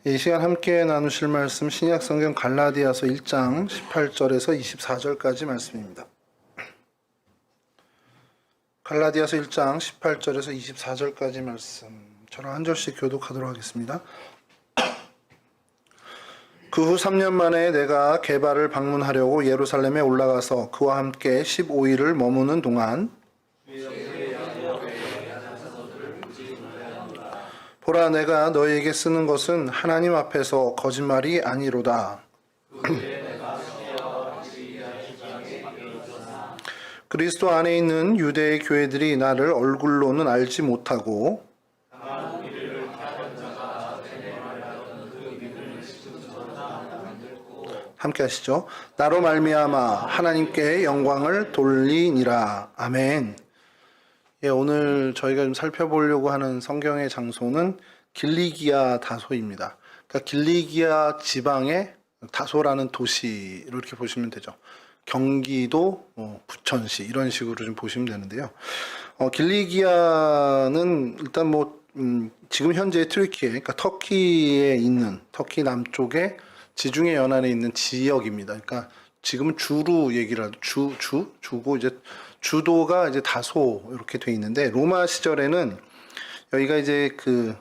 이 시간 함께 나누실 말씀 신약성경 갈라디아서 1장 18절에서 24절까지 말씀입니다. 갈라디아서 1장 18절에서 24절까지 말씀 저랑 한 절씩 교독하도록 하겠습니다. 그 후 3년 만에 내가 게바를 방문하려고 예루살렘에 올라가서 그와 함께 15일을 머무는 동안 보라, 내가 너희에게 쓰는 것은 하나님 앞에서 거짓말이 아니로다. 그리스도 안에 있는 유대의 교회들이 나를 얼굴로는 알지 못하고 함께 하시죠. 나로 말미암아 하나님께 영광을 돌리니라. 아멘. 예, 오늘 저희가 좀 살펴보려고 하는 성경의 장소는 길리기아 다소입니다. 그러니까 길리기아 지방의 다소라는 도시로 이렇게 보시면 되죠. 경기도, 부천시 이런 식으로 좀 보시면 되는데요. 길리기아는 일단 지금 현재 튀르키예, 그러니까 터키에 있는 터키 남쪽에 지중해 연안에 있는 지역입니다. 그러니까 지금은 주로 얘기를 하죠. 주고 이제 주도가 이제 다소 이렇게 돼 있는데 로마 시절에는 여기가 이제 그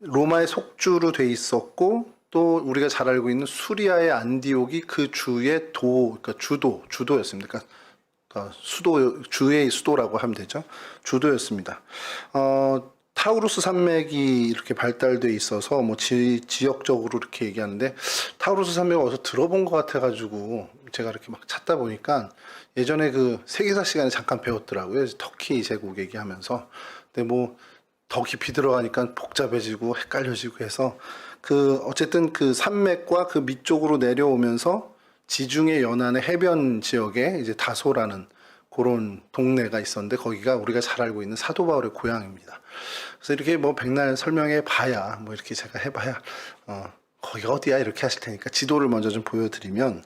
로마의 속주로 돼 있었고 또 우리가 잘 알고 있는 수리아의 안디옥이 그 주의 그러니까 주도였습니다. 그러니까 주의 수도라고 하면 되죠. 주도였습니다. 타우루스 산맥이 이렇게 발달돼 있어서 지역적으로 이렇게 얘기하는데 타우루스 산맥을 어디서 들어본 것 같아가지고 제가 이렇게 막 찾다 보니까 예전에 그 세계사 시간에 잠깐 배웠더라고요. 터키 제국 얘기하면서. 근데 더 깊이 들어가니까 복잡해지고 헷갈려지고 해서 어쨌든 그 산맥과 그 밑쪽으로 내려오면서 지중해 연안의 해변 지역에 이제 다소라는 그런 동네가 있었는데 거기가 우리가 잘 알고 있는 사도 바울의 고향입니다. 그래서 이렇게 백날 설명해 봐야 이렇게 제가 해봐야 거기가 어디야 이렇게 하실 테니까 지도를 먼저 좀 보여드리면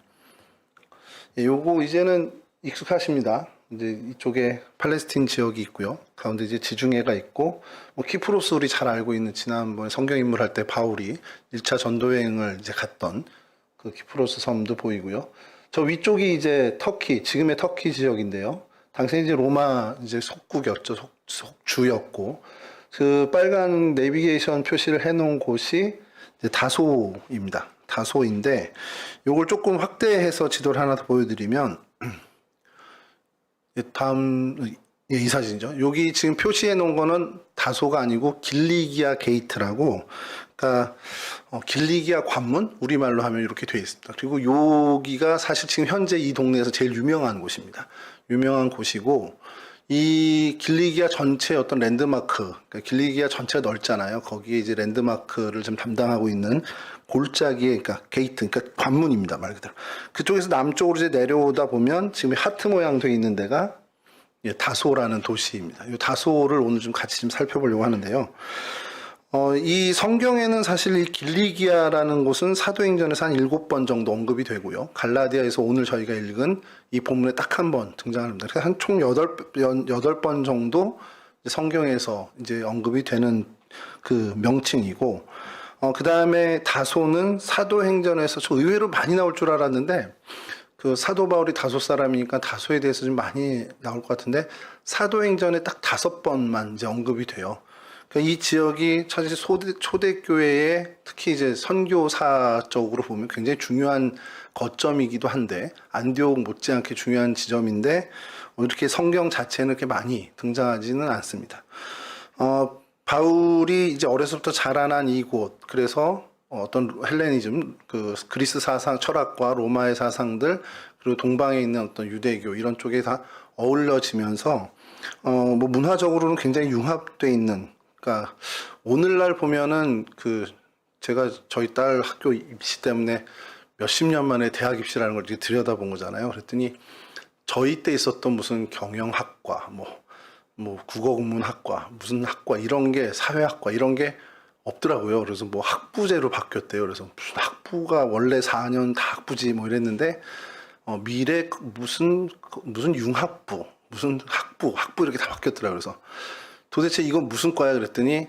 요거 이제는 익숙하십니다. 이제 이쪽에 팔레스틴 지역이 있고요. 가운데 이제 지중해가 있고 키프로스 우리 잘 알고 있는 지난번에 성경 인물 할 때 바울이 1차 전도 여행을 이제 갔던 그 키프로스 섬도 보이고요. 저 위쪽이 이제 터키, 지금의 터키 지역인데요. 당시 이제 로마 이제 속국이었죠. 속주였고, 그 빨간 내비게이션 표시를 해놓은 곳이 이제 다소입니다. 다소인데, 요걸 조금 확대해서 지도를 하나 더 보여드리면, 다음, 이 사진이죠. 여기 지금 표시해 놓은 거는 다소가 아니고 길리기아 게이트라고, 그러니까 길리기아 관문, 우리말로 하면 이렇게 되어 있습니다. 그리고 여기가 사실 지금 현재 이 동네에서 제일 유명한 곳입니다. 유명한 곳이고 이 길리기아 전체 어떤 랜드마크, 그러니까 길리기아 전체가 넓잖아요. 거기에 이제 랜드마크를 좀 담당하고 있는 골짜기의 그러니까 게이트, 그러니까 관문입니다. 말 그대로. 그쪽에서 남쪽으로 이제 내려오다 보면 지금 하트 모양 되어 있는 데가 다소라는 도시입니다. 이 다소를 오늘 좀 같이 좀 살펴보려고 하는데요. 이 성경에는 사실 이 길리기아라는 곳은 사도행전에서 한 7번 정도 언급이 되고요. 갈라디아에서 오늘 저희가 읽은 이 본문에 딱 한 번 등장합니다. 그래서 한 총 8번 정도 성경에서 이제 언급이 되는 그 명칭이고, 그 다음에 다소는 사도행전에서 저 의외로 많이 나올 줄 알았는데, 그 사도 바울이 다소 사람이니까 다소에 대해서 좀 많이 나올 것 같은데, 사도행전에 딱 5번만 이제 언급이 돼요. 이 지역이 사실 초대교회의 특히 이제 선교사적으로 보면 굉장히 중요한 거점이기도 한데, 안디옥 못지않게 중요한 지점인데, 이렇게 성경 자체는 이렇게 많이 등장하지는 않습니다. 바울이 이제 어려서부터 자라난 이곳, 그래서 어떤 헬레니즘, 그리스 사상, 철학과 로마의 사상들, 그리고 동방에 있는 어떤 유대교, 이런 쪽에 다 어울려지면서, 문화적으로는 굉장히 융합되어 있는, 그러니까 오늘날 보면은 제가 저희 딸 학교 입시 때문에 몇십 년 만에 대학 입시라는 걸 이렇게 들여다본 거잖아요. 그랬더니 저희 때 있었던 무슨 경영학과, 국어국문학과, 무슨 학과 이런 게 사회학과 이런 게 없더라고요. 그래서 학부제로 바뀌었대요. 그래서 무슨 학부가 원래 4년 다 학부지 이랬는데 미래 무슨 융합부, 무슨 학부 이렇게 다 바뀌었더라고요. 그래서 도대체 이건 무슨 과야 그랬더니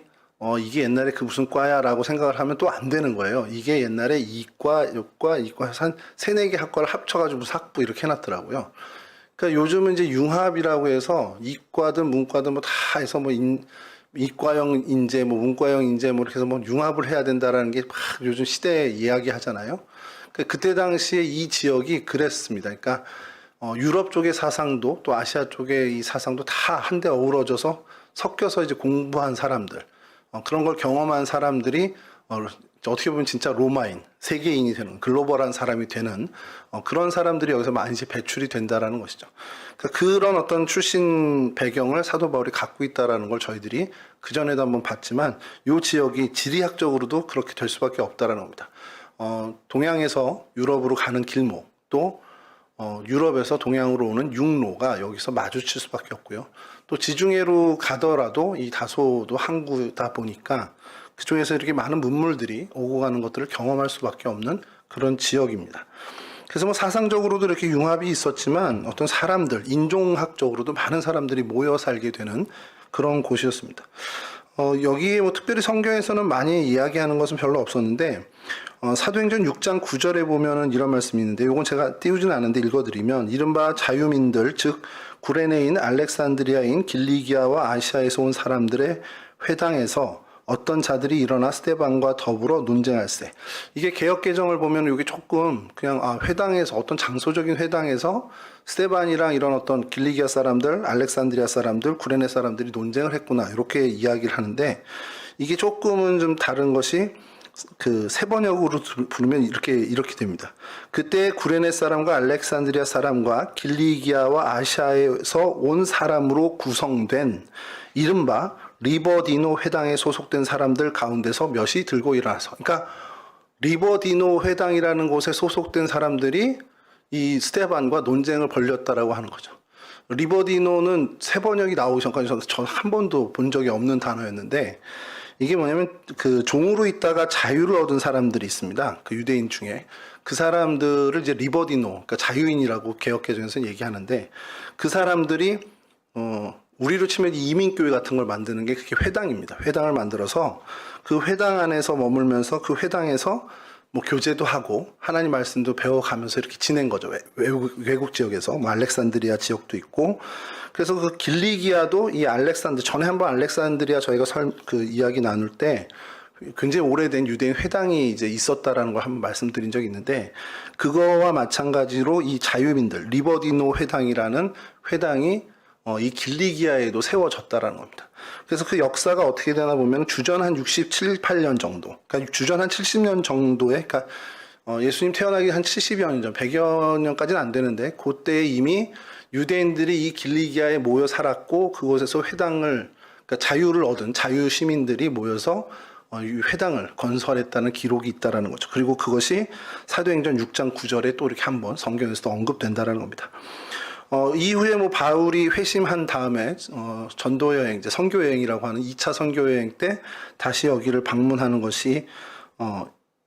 이게 옛날에 그 무슨 과야라고 생각을 하면 또 안 되는 거예요. 이게 옛날에 이과, 요과, 이과 해서 한 세네 개 학과를 합쳐가지고 학부 이렇게 해놨더라고요. 그러니까 요즘은 이제 융합이라고 해서 이과든 문과든 뭐 다 해서 뭐 이과형 인재, 뭐 문과형 인재 뭐 이렇게 해서 뭐 융합을 해야 된다라는 게 막 요즘 시대에 이야기 하잖아요. 그때 당시에 이 지역이 그랬습니다. 그러니까 유럽 쪽의 사상도 또 아시아 쪽의 이 사상도 다 한데 어우러져서 섞여서 이제 공부한 사람들, 그런 걸 경험한 사람들이 어떻게 보면 진짜 로마인, 세계인이 되는 글로벌한 사람이 되는 그런 사람들이 여기서 많이 이제 배출이 된다라는 것이죠. 그러니까 그런 어떤 출신 배경을 사도 바울이 갖고 있다라는 걸 저희들이 그 전에도 한번 봤지만 이 지역이 지리학적으로도 그렇게 될 수밖에 없다라는 겁니다. 동양에서 유럽으로 가는 길목 또 유럽에서 동양으로 오는 육로가 여기서 마주칠 수밖에 없고요. 또 지중해로 가더라도 이 다소도 항구다 보니까 그쪽에서 이렇게 많은 문물들이 오고 가는 것들을 경험할 수밖에 없는 그런 지역입니다. 그래서 뭐 사상적으로도 이렇게 융합이 있었지만 어떤 사람들, 인종학적으로도 많은 사람들이 모여 살게 되는 그런 곳이었습니다. 여기에 뭐 특별히 성경에서는 많이 이야기하는 것은 별로 없었는데, 사도행전 6장 9절에 보면은 이런 말씀이 있는데, 요건 제가 띄우진 않은데 읽어드리면, 이른바 자유민들, 즉, 구레네인, 알렉산드리아인, 길리기아와 아시아에서 온 사람들의 회당에서 어떤 자들이 일어나 스데반과 더불어 논쟁할세. 이게 개역개정을 보면 이게 조금 그냥 회당에서 어떤 장소적인 회당에서 스데반이랑 이런 어떤 길리기아 사람들, 알렉산드리아 사람들, 구레네 사람들이 논쟁을 했구나 이렇게 이야기를 하는데 이게 조금은 좀 다른 것이 그 세번역으로 부르면 이렇게 됩니다. 그때 구레네 사람과 알렉산드리아 사람과 길리기아와 아시아에서 온 사람으로 구성된 이른바 리버디노 회당에 소속된 사람들 가운데서 몇이 들고 일어나서, 그러니까 리버디노 회당이라는 곳에 소속된 사람들이 이 스테반과 논쟁을 벌였다라고 하는 거죠. 리버디노는 세 번역이 나오기 전까지 전 한 번도 본 적이 없는 단어였는데 이게 뭐냐면 그 종으로 있다가 자유를 얻은 사람들이 있습니다. 그 유대인 중에 그 사람들을 이제 리버디노, 그러니까 자유인이라고 개역개정에서 얘기하는데 그 사람들이 우리로 치면 이민교회 같은 걸 만드는 게 그게 회당입니다. 회당을 만들어서 그 회당 안에서 머물면서 그 회당에서 뭐 교제도 하고 하나님 말씀도 배워가면서 이렇게 지낸 거죠. 외국 지역에서 뭐 알렉산드리아 지역도 있고 그래서 그 길리기아도 이 전에 한번 알렉산드리아 저희가 그 이야기 나눌 때 굉장히 오래된 유대인 회당이 이제 있었다라는 걸 한번 말씀드린 적이 있는데 그거와 마찬가지로 이 자유민들 리버디노 회당이라는 회당이 이 길리기아에도 세워졌다라는 겁니다. 그래서 그 역사가 어떻게 되나 보면 주전 한 67, 8년 정도, 그러니까 주전 한 70년 정도에, 그러니까 예수님 태어나기 한 70여 년 전, 100여 년까지는 안 되는데 그때에 이미 유대인들이 이 길리기아에 모여 살았고 그곳에서 회당을, 그러니까 자유를 얻은 자유 시민들이 모여서 이 회당을 건설했다는 기록이 있다라는 거죠. 그리고 그것이 사도행전 6장 9절에 또 이렇게 한번 성경에서도 언급된다라는 겁니다. 이후에 뭐 바울이 회심한 다음에 전도 여행, 이제 선교 여행이라고 하는 2차 선교 여행 때 다시 여기를 방문하는 것이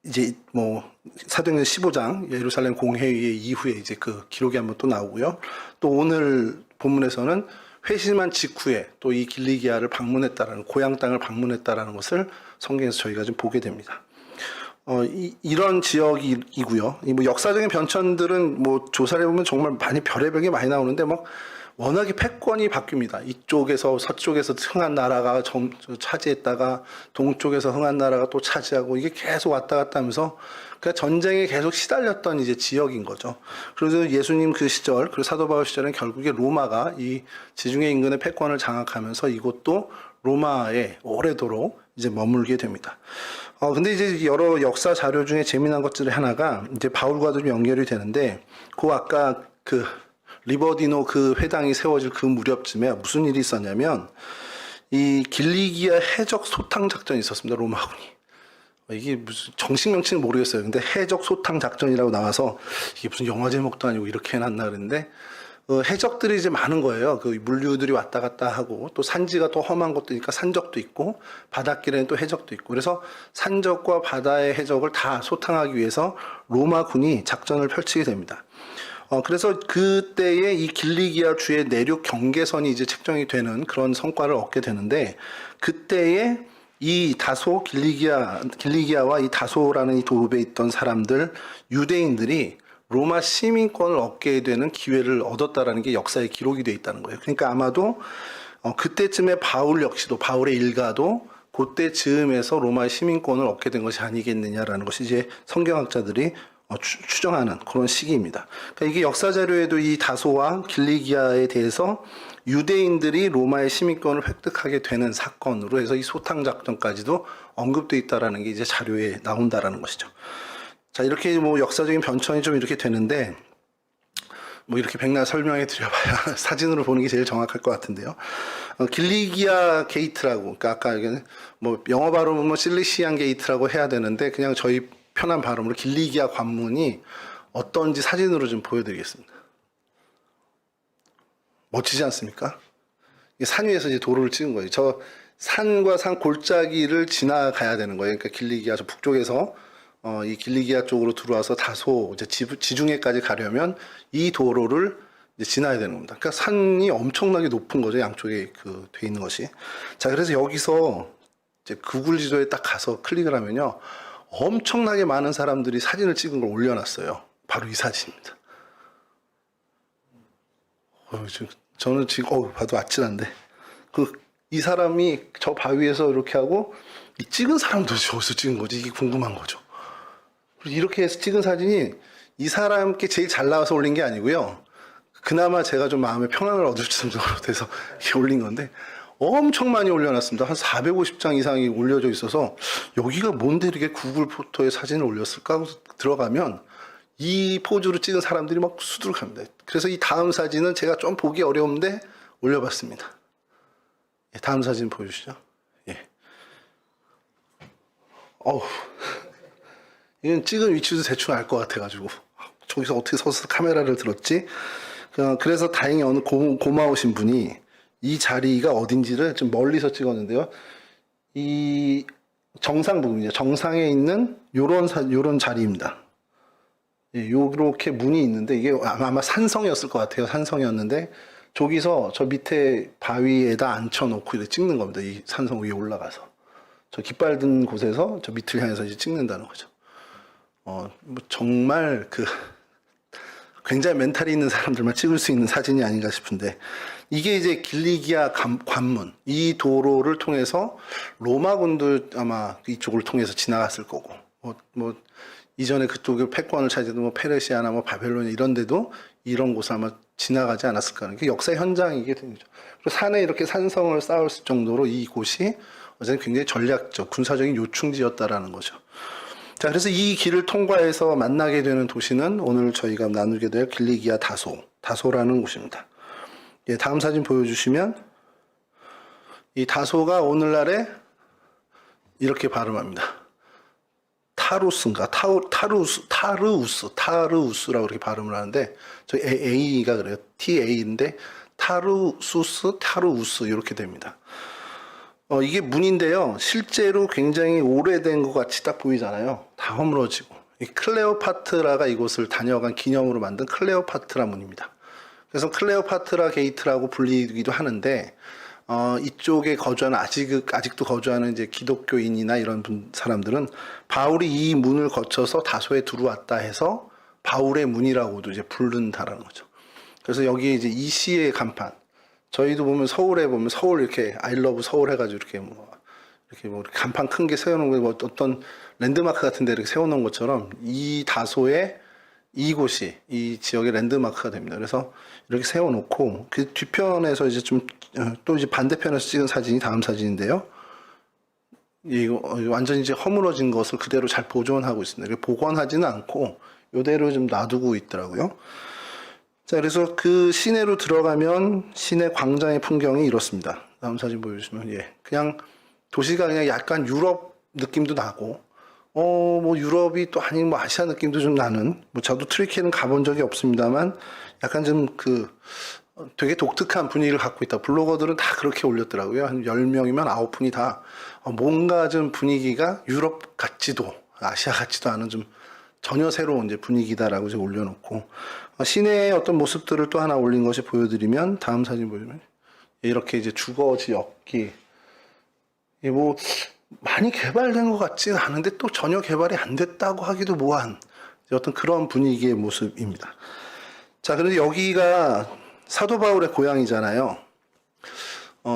이제 뭐 사도행전 15장 예루살렘 공회의 이후에 이제 그 기록이 한번 또 나오고요. 또 오늘 본문에서는 회심한 직후에 또 이 길리기아를 방문했다라는 고향 땅을 방문했다라는 것을 성경에서 저희가 좀 보게 됩니다. 이런 지역이고요. 뭐 역사적인 변천들은 뭐 조사를 해보면 정말 많이 별의별 게 많이 나오는데 뭐 워낙에 패권이 바뀝니다. 이쪽에서 서쪽에서 흥한 나라가 차지했다가 동쪽에서 흥한 나라가 또 차지하고 이게 계속 왔다 갔다 하면서 그러니까 전쟁에 계속 시달렸던 이제 지역인 거죠. 그래서 예수님 그 시절, 그리고 사도 바울 시절은 결국에 로마가 이 지중해 인근의 패권을 장악하면서 이곳도 로마에 오래도록 이제 머물게 됩니다. 근데 이제 여러 역사 자료 중에 재미난 것 중에 하나가 이제 바울과도 좀 연결이 되는데, 아까 그 리버디노 그 회당이 세워질 그 무렵쯤에 무슨 일이 있었냐면, 이 길리기아 해적 소탕 작전이 있었습니다, 로마군이. 이게 무슨 정식 명칭은 모르겠어요. 근데 해적 소탕 작전이라고 나와서 이게 무슨 영화 제목도 아니고 이렇게 해놨나 그랬는데, 해적들이 이제 많은 거예요. 그 물류들이 왔다 갔다 하고 또 산지가 또 험한 곳이니까 산적도 있고 바닷길에는 또 해적도 있고 그래서 산적과 바다의 해적을 다 소탕하기 위해서 로마군이 작전을 펼치게 됩니다. 그래서 그때에 이 길리기아 주의 내륙 경계선이 이제 책정이 되는 그런 성과를 얻게 되는데 그때에 이 다소 길리기아와 이 다소라는 이 도읍에 있던 사람들 유대인들이 로마 시민권을 얻게 되는 기회를 얻었다라는 게 역사에 기록이 되어 있다는 거예요. 그러니까 아마도 그때쯤에 바울 역시도 바울의 일가도 그때 즈음에서 로마의 시민권을 얻게 된 것이 아니겠느냐라는 것이 이제 성경학자들이 추정하는 그런 시기입니다. 그러니까 이게 역사 자료에도 이 다소와 길리기아에 대해서 유대인들이 로마의 시민권을 획득하게 되는 사건으로 해서 이 소탕 작전까지도 언급되어 있다라는 게 이제 자료에 나온다라는 것이죠. 자, 이렇게 뭐 역사적인 변천이 좀 이렇게 되는데 뭐 이렇게 백날 설명해 드려봐야 사진으로 보는 게 제일 정확할 것 같은데요. 길리기아 게이트라고, 그러니까 아까 뭐 영어 발음은 뭐 실리시안 게이트라고 해야 되는데 그냥 저희 편한 발음으로 길리기아 관문이 어떤지 사진으로 좀 보여드리겠습니다. 멋지지 않습니까? 산 위에서 이제 도로를 찍은 거예요. 저 산과 산 골짜기를 지나가야 되는 거예요. 그러니까 길리기아 저 북쪽에서 이 길리기아 쪽으로 들어와서 다소 이제 지중해까지 가려면 이 도로를 이제 지나야 되는 겁니다. 그러니까 산이 엄청나게 높은 거죠. 양쪽에 돼 있는 것이. 자, 그래서 여기서 이제 구글 지도에 딱 가서 클릭을 하면요. 엄청나게 많은 사람들이 사진을 찍은 걸 올려놨어요. 바로 이 사진입니다. 저는 지금 봐도 아찔한데 이 사람이 저 바위에서 이렇게 하고 이 찍은 사람도 저기서 찍은 거지. 이게 궁금한 거죠. 이렇게 해서 찍은 사진이 이 사람께 제일 잘 나와서 올린 게 아니고요. 그나마 제가 좀 마음의 평안을 얻을 정도로 돼서 이렇게 올린 건데 엄청 많이 올려놨습니다. 한 450장 이상이 올려져 있어서 여기가 뭔데 이렇게 구글 포토에 사진을 올렸을까 하고 들어가면 이 포즈로 찍은 사람들이 막 수두룩합니다. 그래서 이 다음 사진은 제가 좀 보기 어려운데 올려봤습니다. 예, 다음 사진 보여주시죠. 예. 이건 찍은 위치도 대충 알 것 같아가지고 저기서 어떻게 서서 카메라를 들었지? 그래서 다행히 어느 고마우신 분이 이 자리가 어딘지를 좀 멀리서 찍었는데요. 이 정상 부분이죠. 정상에 있는 요런 자리입니다. 예, 요렇게 문이 있는데 이게 아마 산성이었을 것 같아요. 산성이었는데 저기서 저 밑에 바위에다 앉혀놓고 이렇게 찍는 겁니다. 이 산성 위에 올라가서 저 깃발 든 곳에서 저 밑을 향해서 이제 찍는다는 거죠. 뭐 정말 굉장히 멘탈이 있는 사람들만 찍을 수 있는 사진이 아닌가 싶은데 이게 이제 길리기아 관문 이 도로를 통해서 로마군도 아마 이쪽을 통해서 지나갔을 거고 뭐 이전에 그쪽에 패권을 차지했던 뭐 페르시아나 뭐 바벨론 이런 데도 이런 곳을 아마 지나가지 않았을까 하는 게 역사 현장이게 되는 거죠. 그리고 산에 이렇게 산성을 쌓을 정도로 이곳이 어제는 굉장히 전략적 군사적인 요충지였다라는 거죠. 자, 그래서 이 길을 통과해서 만나게 되는 도시는 오늘 저희가 나누게 될 길리기아 다소라는 곳입니다. 예, 다음 사진 보여주시면 이 다소가 오늘날에 이렇게 발음합니다. 타르우스라고 이렇게 발음을 하는데 저 A가 그래요. TA인데 타르우스 이렇게 됩니다. 이게 문인데요. 실제로 굉장히 오래된 것 같이 딱 보이잖아요. 다 허물어지고. 이 클레오파트라가 이곳을 다녀간 기념으로 만든 클레오파트라 문입니다. 그래서 클레오파트라 게이트라고 불리기도 하는데 이쪽에 거주하는 아직도 거주하는 이제 기독교인이나 이런 사람들은 바울이 이 문을 거쳐서 다소에 들어왔다 해서 바울의 문이라고도 이제 부른다라는 거죠. 그래서 여기에 이제 이 시의 간판, 저희도 보면 서울에 보면 서울 이렇게 I love 서울 해가지고 이렇게 뭐 간판 큰 게 세워놓은 거, 뭐 어떤 랜드마크 같은 데 이렇게 세워놓은 것처럼 이 다소에 이곳이 이 지역의 랜드마크가 됩니다. 그래서 이렇게 세워놓고 그 뒤편에서 이제 또 이제 반대편에서 찍은 사진이 다음 사진인데요. 이거 완전히 이제 허물어진 것을 그대로 잘 보존하고 있습니다. 복원하지는 않고 이대로 좀 놔두고 있더라고요. 자, 그래서 그 시내로 들어가면 시내 광장의 풍경이 이렇습니다. 다음 사진 보여주시면 그냥 도시가 그냥 약간 유럽 느낌도 나고 뭐 유럽이 또 아닌 뭐 아시아 느낌도 좀 나는, 뭐 저도 트리키에는 가본 적이 없습니다만 약간 좀 되게 독특한 분위기를 갖고 있다. 블로거들은 다 그렇게 올렸더라고요. 한 10명이면 9분이 다 뭔가 좀 분위기가 유럽 같지도 아시아 같지도 않은 좀 전혀 새로운 이제 분위기다라고 이제 올려놓고 시내의 어떤 모습들을 또 하나 올린 것이 보여드리면 다음 사진 보시면 이렇게 이제 주거 지역이 많이 개발된 것 같지는 않은데 또 전혀 개발이 안 됐다고 하기도 뭐한 어떤 그런 분위기의 모습입니다. 자, 그런데 여기가 사도 바울의 고향이잖아요.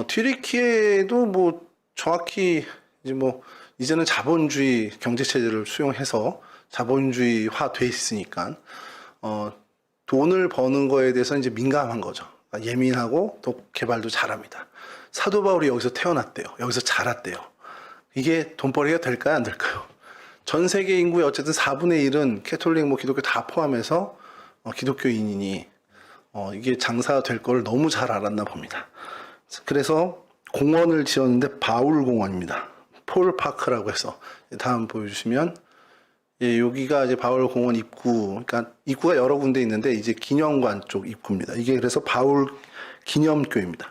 튀르키예도 뭐 정확히 이제 뭐 이제는 자본주의 경제 체제를 수용해서 자본주의화 돼 있으니까 돈을 버는 거에 대해서 이제 민감한 거죠. 그러니까 예민하고 또 개발도 잘합니다. 사도 바울이 여기서 태어났대요. 여기서 자랐대요. 이게 돈벌이가 될까요, 안 될까요? 전 세계 인구의 어쨌든 4분의 1은 캐톨릭, 뭐 기독교 다 포함해서 기독교인이니 이게 장사가 될 걸 너무 잘 알았나 봅니다. 그래서 공원을 지었는데 바울 공원입니다. 폴 파크라고 해서 다음 보여주시면 예, 여기가 이제 바울 공원 입구, 그러니까 입구가 여러 군데 있는데 이제 기념관 쪽 입구입니다. 이게 그래서 바울 기념교회입니다.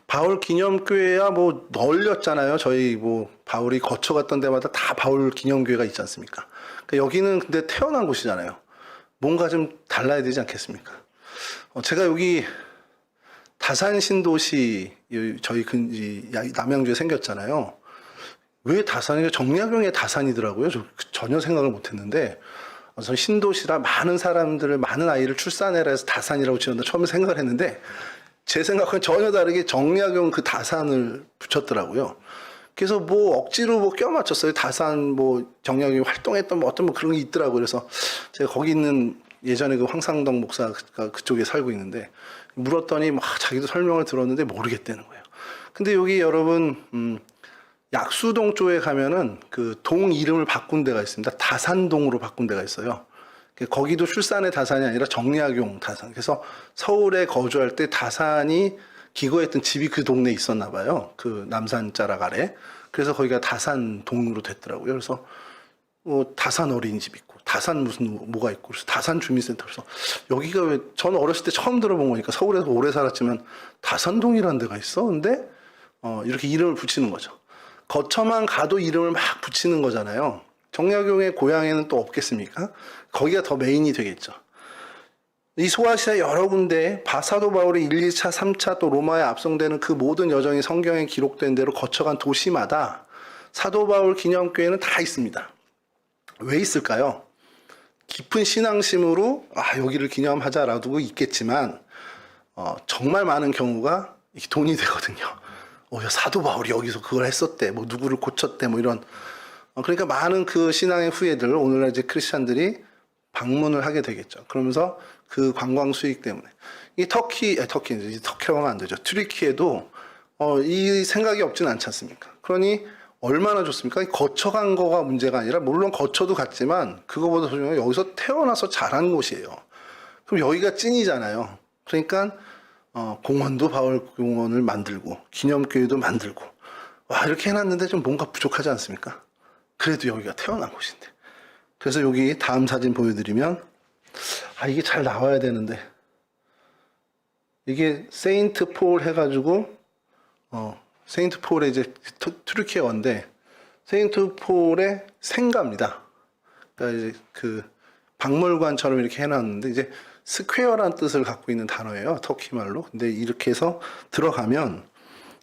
바울 기념교회야 뭐 널렸잖아요. 저희 뭐 바울이 거쳐갔던 데마다 다 바울 기념교회가 있지 않습니까? 그러니까 여기는 근데 태어난 곳이잖아요. 뭔가 좀 달라야 되지 않겠습니까? 제가 여기 다산 신도시 저희 남양주에 생겼잖아요. 왜 다산이 정약용의 다산이더라고요. 저 전혀 생각을 못했는데 전 신도시라 많은 사람들을 많은 아이를 출산해라 해서 다산이라고 지었나 처음에 생각을 했는데 제 생각은 전혀 다르게 정약용 그 다산을 붙였더라고요. 그래서 뭐 억지로 뭐 껴맞췄어요. 다산 뭐 정약용이 활동했던 뭐 어떤 뭐 그런 게 있더라고요. 그래서 제가 거기 있는 예전에 그 황상덕 목사가 그쪽에 살고 있는데 물었더니 막 자기도 설명을 들었는데 모르겠다는 거예요. 근데 여기 여러분 약수동 쪽에 가면은 그 동 이름을 바꾼 데가 있습니다. 다산동으로 바꾼 데가 있어요. 거기도 출산의 다산이 아니라 정약용 다산. 그래서 서울에 거주할 때 다산이 기거했던 집이 그 동네에 있었나 봐요. 그 남산 자락 아래. 그래서 거기가 다산동으로 됐더라고요. 그래서 다산 어린이집 있고 다산 무슨 뭐가 있고 그래서 다산 주민센터. 그래서 여기가 왜 저는 어렸을 때 처음 들어본 거니까 서울에서 오래 살았지만 다산동이라는 데가 있어. 근데 이렇게 이름을 붙이는 거죠. 거쳐만 가도 이름을 막 붙이는 거잖아요. 정약용의 고향에는 또 없겠습니까? 거기가 더 메인이 되겠죠. 이 소아시아 여러 군데 사도 바울의 1, 2차, 3차 또 로마에 압송되는 그 모든 여정이 성경에 기록된 대로 거쳐간 도시마다 사도 바울 기념교회는 다 있습니다. 왜 있을까요? 깊은 신앙심으로 여기를 기념하자라고 있겠지만 정말 많은 경우가 돈이 되거든요. 사도 바울이 여기서 그걸 했었대, 뭐 누구를 고쳤대, 뭐 이런. 그러니까 많은 그 신앙의 후예들 오늘날 이제 크리스찬들이 방문을 하게 되겠죠. 그러면서 그 관광 수익 때문에 이 터키라고 하면 안 되죠. 튀르키예도 이 생각이 없진 않지 않습니까? 그러니 얼마나 좋습니까? 거쳐간 거가 문제가 아니라 물론 거쳐도 갔지만 그거보다 소중한 여기서 태어나서 자란 곳이에요. 그럼 여기가 찐이잖아요. 그러니까 공원도 바울 공원을 만들고 기념교회도 만들고 이렇게 해놨는데 좀 뭔가 부족하지 않습니까? 그래도 여기가 태어난 곳인데. 그래서 여기 다음 사진 보여드리면 이게 잘 나와야 되는데 이게 세인트 폴 해가지고 세인트 폴의 이제 튀르키예어인데 세인트 폴의 생가입니다. 그러니까 이제 그 박물관처럼 이렇게 해놨는데 이제 스퀘어란 뜻을 갖고 있는 단어예요. 터키 말로. 근데 이렇게 해서 들어가면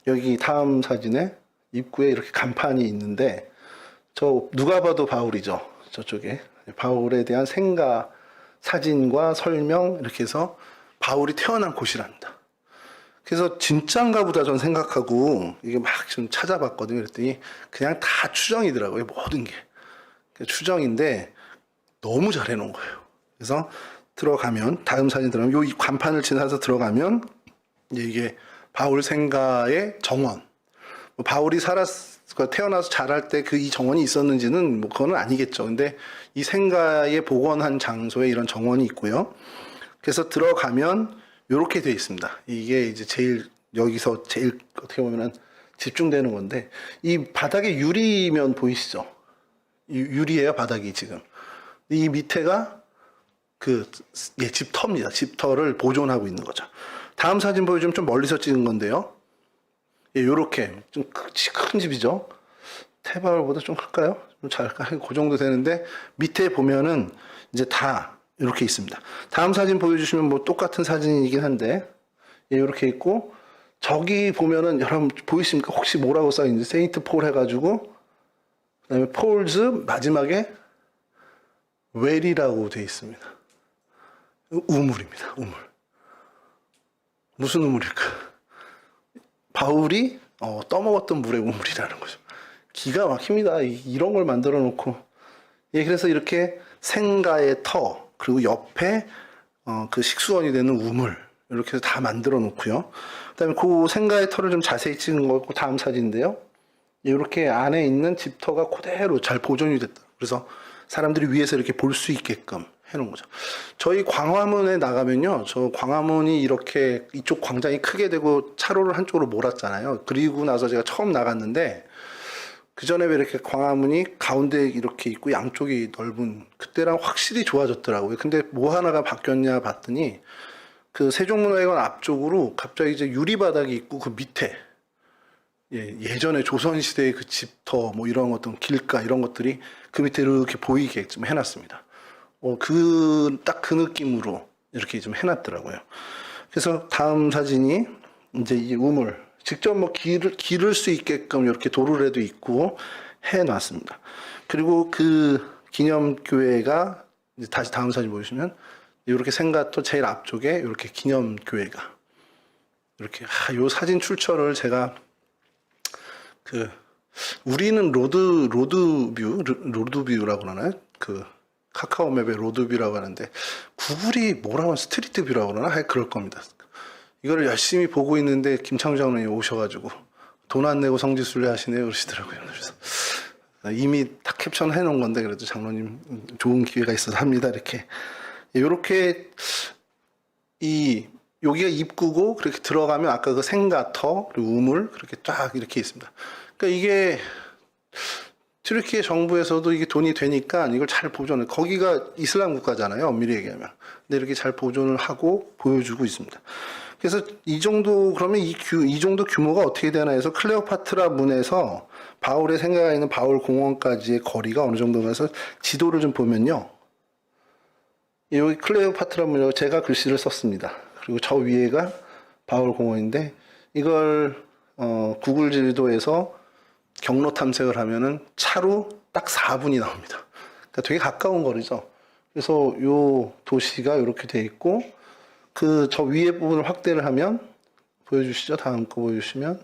여기 다음 사진에 입구에 이렇게 간판이 있는데 저 누가 봐도 바울이죠. 저쪽에 바울에 대한 생가 사진과 설명 이렇게 해서 바울이 태어난 곳이랍니다. 그래서 진짜인가 보다 전 생각하고 이게 막 좀 찾아봤거든요. 그랬더니 그냥 다 추정이더라고요. 모든 게. 추정인데 너무 잘 해놓은 거예요. 그래서 들어가면 다음 사진 들어가면 이 간판을 지나서 들어가면 이게 바울 생가의 정원. 바울이 태어나서 자랄 때 이 정원이 있었는지는 뭐 그거는 아니겠죠. 근데 이 생가에 복원한 장소에 이런 정원이 있고요. 그래서 들어가면 이렇게 되어 있습니다. 이게 이제 여기서 제일 어떻게 보면은 집중되는 건데 이 바닥에 유리면 보이시죠? 유리예요, 바닥이 지금. 이 밑에가 집터입니다. 집터를 보존하고 있는 거죠. 다음 사진 보여주면 좀 멀리서 찍은 건데요. 요렇게 좀 큰 집이죠. 태바울보다 좀 클까요? 좀 작을까요? 그 정도 되는데 밑에 보면은 이제 다 이렇게 있습니다. 다음 사진 보여주시면 뭐 똑같은 사진이긴 한데 이렇게 있고 저기 보면은 여러분 보이십니까? 혹시 뭐라고 써있는지 세인트 폴 해가지고 그다음에 폴즈 마지막에 웰이라고 되어 있습니다. 우물입니다. 우물. 무슨 우물일까? 바울이 떠먹었던 물의 우물이라는 거죠. 기가 막힙니다. 이런 걸 만들어 놓고. 예, 그래서 이렇게 생가의 터, 그리고 옆에 그 식수원이 되는 우물, 이렇게 해서 다 만들어 놓고요. 그 다음에 그 생가의 터를 좀 자세히 찍은 거고, 다음 사진인데요. 이렇게 안에 있는 집터가 그대로 잘 보존이 됐다. 그래서 사람들이 위에서 이렇게 볼 수 있게끔 해놓은 거죠. 저희 광화문에 나가면요, 저 광화문이 이렇게 이쪽 광장이 크게 되고 차로를 한쪽으로 몰았잖아요. 그리고 나서 제가 처음 나갔는데, 그 전에 왜 이렇게 광화문이 가운데 이렇게 있고 양쪽이 넓은, 그때랑 확실히 좋아졌더라고요. 근데 뭐 하나가 바뀌었냐 봤더니, 그 세종문화회관 앞쪽으로 갑자기 이제 유리바닥이 있고 그 밑에, 예전에 조선시대의 그 집터, 뭐 이런 어떤 길가, 이런 것들이 그 밑에 이렇게 보이게 좀 해놨습니다. 딱 그 느낌으로 이렇게 좀 해놨더라고요. 그래서 다음 사진이 이제 이 우물, 직접 뭐 기를 수 있게끔 이렇게 도르래도 있고 해놨습니다. 그리고 그 기념교회가, 이제 다시 다음 사진 보시면, 이렇게 생각도 제일 앞쪽에 이렇게 기념교회가, 이렇게, 요 사진 출처를 제가 우리는 로드뷰라고 그러나요? 그 카카오맵에 로드뷰라고 하는데, 구글이 뭐라고 하면 스트리트뷰라고 그러나? 그럴 겁니다. 이거를 열심히 보고 있는데 김창우 장로님이 오셔가지고 돈 안 내고 성지순례 하시네요 그러시더라고요. 그래서 이미 다 캡션 해놓은 건데, 그래도 장로님 좋은 기회가 있어서 합니다. 이렇게 여기가 입구고, 그렇게 들어가면 아까 그 생가터, 그리고 우물, 그렇게 쫙 이렇게 있습니다. 그러니까 이게 튀르키예 정부에서도 이게 돈이 되니까 이걸 잘 보존을, 거기가 이슬람 국가잖아요, 엄밀히 얘기하면. 근데 이렇게 잘 보존을 하고 보여주고 있습니다. 그래서 이 정도, 그러면 이 정도 규모가 어떻게 되나 해서 클레오파트라 문에서 바울의 생각에 있는 바울 공원까지의 거리가 어느 정도가 해서 지도를 좀 보면요. 여기 클레오파트라 문이라고 제가 글씨를 썼습니다. 그리고 저 위에가 바울 공원인데, 이걸 구글 지도에서 경로 탐색을 하면은 차로 딱 4분이 나옵니다. 그러니까 되게 가까운 거리죠. 그래서 요 도시가 이렇게 돼 있고, 저 위에 부분을 확대를 하면, 보여주시죠. 다음 거 보여주시면,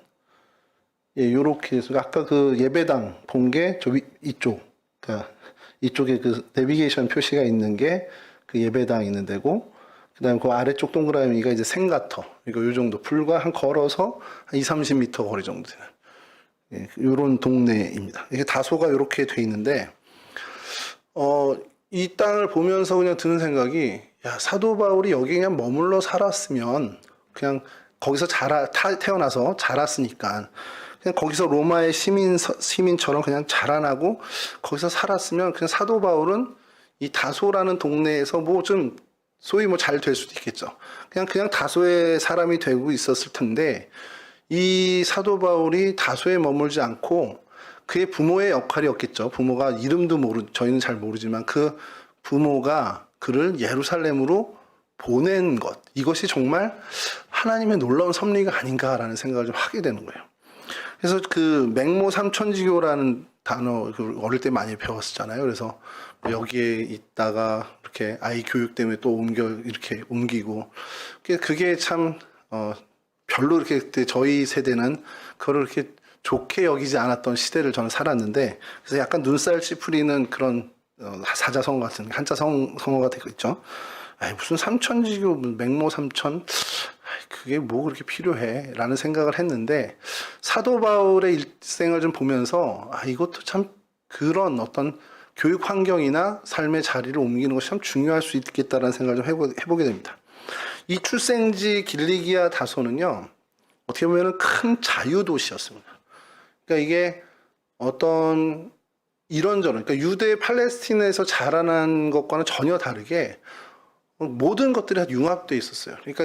요렇게 해서 아까 그 예배당 본 게 이쪽, 그러니까 이쪽에 그 내비게이션 표시가 있는 게 그 예배당 있는 데고, 그 다음에 그 아래쪽 동그라미가 이제 생가터, 이거 요 정도, 불과 한 걸어서 한 20-30m 거리 정도 되는, 요런 동네입니다. 이게 다소가 이렇게 돼 있는데, 이 땅을 보면서 그냥 드는 생각이, 사도 바울이 여기 그냥 머물러 살았으면, 그냥 거기서 태어나서 자랐으니까, 그냥 거기서 로마의 시민처럼 그냥 자라나고, 거기서 살았으면, 그냥 사도 바울은 이 다소라는 동네에서 뭐 좀, 소위 뭐 잘 될 수도 있겠죠. 그냥 다소의 사람이 되고 있었을 텐데, 이 사도 바울이 다소에 머물지 않고, 그의 부모의 역할이었겠죠. 부모가 이름도 저희는 잘 모르지만 그 부모가 그를 예루살렘으로 보낸 것, 이것이 정말 하나님의 놀라운 섭리가 아닌가라는 생각을 좀 하게 되는 거예요. 그래서 그 맹모 삼천지교라는 단어, 어릴 때 많이 배웠었잖아요. 그래서 여기에 있다가 이렇게 아이 교육 때문에 또 이렇게 옮기고, 그게 참 별로 이렇게 그때 저희 세대는 그거를 이렇게 좋게 여기지 않았던 시대를 저는 살았는데, 그래서 약간 눈살 찌푸리는 그런 사자성어 같은 한자 성어가 되고 있죠. 무슨 삼천지교, 맹모 삼천, 그게 뭐 그렇게 필요해? 라는 생각을 했는데, 사도 바울의 일생을 좀 보면서, 이것도 참 그런 어떤 교육 환경이나 삶의 자리를 옮기는 것이 참 중요할 수 있겠다라는 생각을 좀 해보게 됩니다. 이 출생지 길리기아 다소는요, 어떻게 보면 큰 자유도시였습니다. 그러니까 이게 어떤 이런저런, 그러니까 유대 팔레스틴에서 자라난 것과는 전혀 다르게 모든 것들이 다 융합되어 있었어요. 그러니까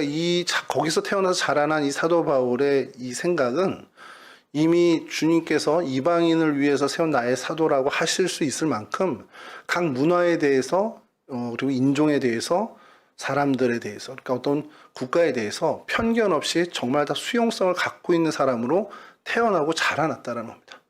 거기서 태어나서 자라난 이 사도 바울의 이 생각은 이미 주님께서 이방인을 위해서 세운 나의 사도라고 하실 수 있을 만큼 각 문화에 대해서, 그리고 인종에 대해서, 사람들에 대해서, 그러니까 어떤 국가에 대해서 편견 없이 정말 다 수용성을 갖고 있는 사람으로 태어나고 자라났다는 겁니다.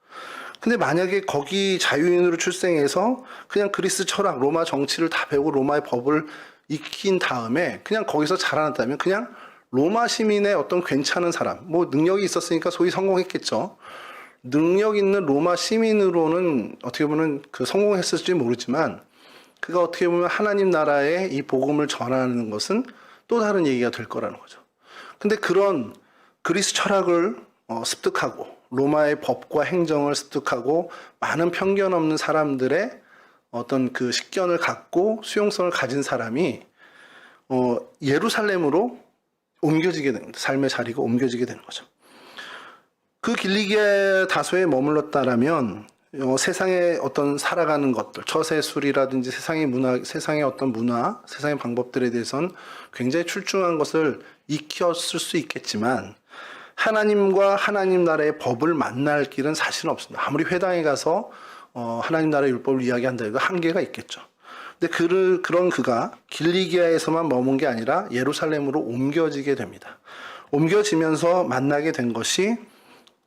근데 만약에 거기 자유인으로 출생해서 그냥 그리스 철학, 로마 정치를 다 배우고 로마의 법을 익힌 다음에 그냥 거기서 자라났다면 그냥 로마 시민의 어떤 괜찮은 사람, 뭐 능력이 있었으니까 소위 성공했겠죠. 능력 있는 로마 시민으로는 어떻게 보면 그 성공했을지 모르지만 그가 어떻게 보면 하나님 나라의 이 복음을 전하는 것은 또 다른 얘기가 될 거라는 거죠. 근데 그런 그리스 철학을 습득하고 로마의 법과 행정을 습득하고 많은 편견 없는 사람들의 어떤 그 식견을 갖고 수용성을 가진 사람이 예루살렘으로 옮겨지게 됩니다. 삶의 자리가 옮겨지게 되는 거죠. 그 길리기아 다소에 머물렀다라면 세상의 어떤 살아가는 것들, 처세술이라든지 세상의 문화, 세상의 어떤 문화, 세상의 방법들에 대해서는 굉장히 출중한 것을 익혔을 수 있겠지만 하나님과 하나님 나라의 법을 만날 길은 사실은 없습니다. 아무리 회당에 가서 하나님 나라의 율법을 이야기한다 해도 한계가 있겠죠. 근데 그런 그가 길리기아에서만 머문 게 아니라 예루살렘으로 옮겨지게 됩니다. 옮겨지면서 만나게 된 것이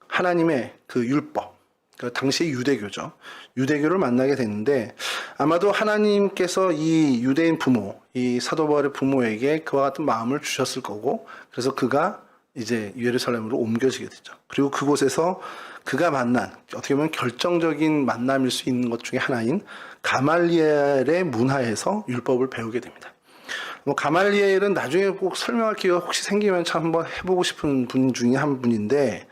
하나님의 그 율법, 그러니까 당시 유대교죠. 유대교를 만나게 됐는데 아마도 하나님께서 이 유대인 부모, 이 사도 바울의 부모에게 그와 같은 마음을 주셨을 거고 그래서 그가 이제 예루살렘으로 옮겨지게 되죠. 그리고 그곳에서 그가 만난 어떻게 보면 결정적인 만남일 수 있는 것 중에 하나인 가말리엘의 문화에서 율법을 배우게 됩니다. 뭐 가말리엘은 나중에 꼭 설명할 기회가 혹시 생기면 참 한번 해보고 싶은 분 중에 한 분인데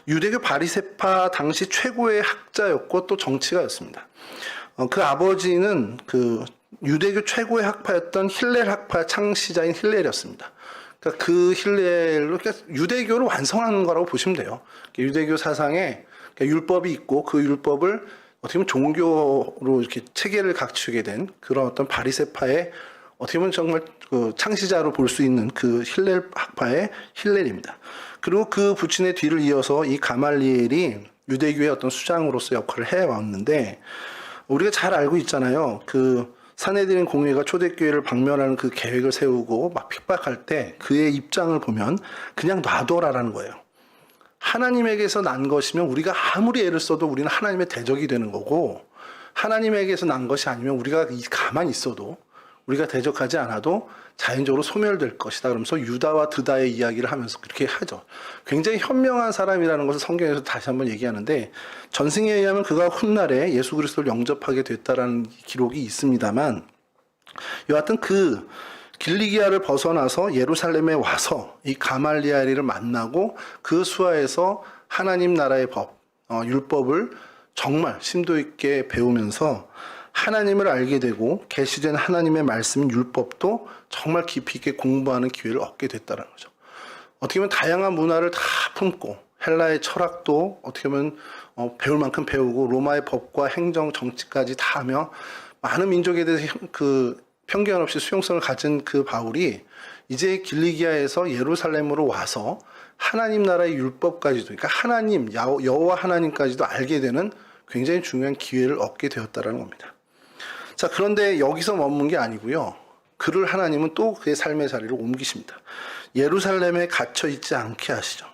유대교 바리새파 당시 최고의 학자였고 또 정치가였습니다. 그 아버지는 그 유대교 최고의 학파였던 힐렐 학파 창시자인 힐렐이었습니다. 그러니까 그 힐렐로 그러니까 유대교를 완성하는 거라고 보시면 돼요. 유대교 사상에 그러니까 율법이 있고 그 율법을 어떻게 보면 종교로 이렇게 체계를 갖추게 된 그런 어떤 바리새파의 어떻게 보면 정말 그 창시자로 볼 수 있는 그 힐렐 학파의 힐렐입니다. 그리고 그 부친의 뒤를 이어서 이 가말리엘이 유대교의 어떤 수장으로서 역할을 해왔는데 우리가 잘 알고 있잖아요. 그 산헤드린 공회가 초대교회를 방면하는 그 계획을 세우고 막 핍박할 때 그의 입장을 보면 그냥 놔둬라라는 거예요. 하나님에게서 난 것이면 우리가 아무리 애를 써도 우리는 하나님의 대적이 되는 거고 하나님에게서 난 것이 아니면 우리가 가만히 있어도 우리가 대적하지 않아도 자연적으로 소멸될 것이다. 그러면서 유다와 드다의 이야기를 하면서 그렇게 하죠. 굉장히 현명한 사람이라는 것을 성경에서 다시 한번 얘기하는데 전승에 의하면 그가 훗날에 예수 그리스도를 영접하게 됐다라는 기록이 있습니다만 여하튼 그 길리기아를 벗어나서 예루살렘에 와서 이 가말리엘을 만나고 그 수하에서 하나님 나라의 법, 율법을 정말 심도 있게 배우면서 하나님을 알게 되고 계시된 하나님의 말씀 율법도 정말 깊이 있게 공부하는 기회를 얻게 됐다는 거죠. 어떻게 보면 다양한 문화를 다 품고 헬라의 철학도 어떻게 보면 배울 만큼 배우고 로마의 법과 행정 정치까지 다 하며 많은 민족에 대해서 그 편견 없이 수용성을 가진 그 바울이 이제 길리기아에서 예루살렘으로 와서 하나님 나라의 율법까지도 그러니까 하나님 여호와 하나님까지도 알게 되는 굉장히 중요한 기회를 얻게 되었다라는 겁니다. 자, 그런데 여기서 머문 게 아니고요. 그를 하나님은 또 그의 삶의 자리를 옮기십니다. 예루살렘에 갇혀 있지 않게 하시죠.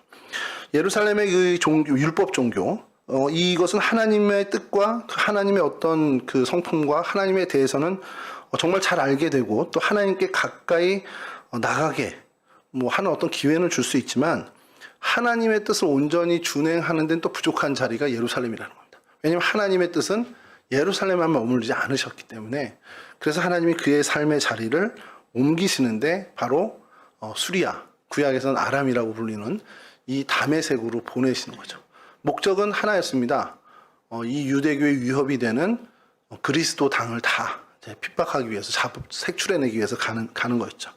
예루살렘의 그 종교, 율법 종교, 이것은 하나님의 뜻과 하나님의 어떤 그 성품과 하나님에 대해서는 정말 잘 알게 되고 또 하나님께 가까이 나가게 뭐 하는 어떤 기회는 줄 수 있지만 하나님의 뜻을 온전히 준행하는 데는 또 부족한 자리가 예루살렘이라는 겁니다. 왜냐하면 하나님의 뜻은 예루살렘에만 머물지 않으셨기 때문에 그래서 하나님이 그의 삶의 자리를 옮기시는데 바로 수리아, 구약에서는 아람이라고 불리는 이 다메섹으로 보내시는 거죠. 목적은 하나였습니다. 이 유대교의 위협이 되는 그리스도 당을 다 핍박하기 위해서 색출해내기 위해서 가는 거였죠.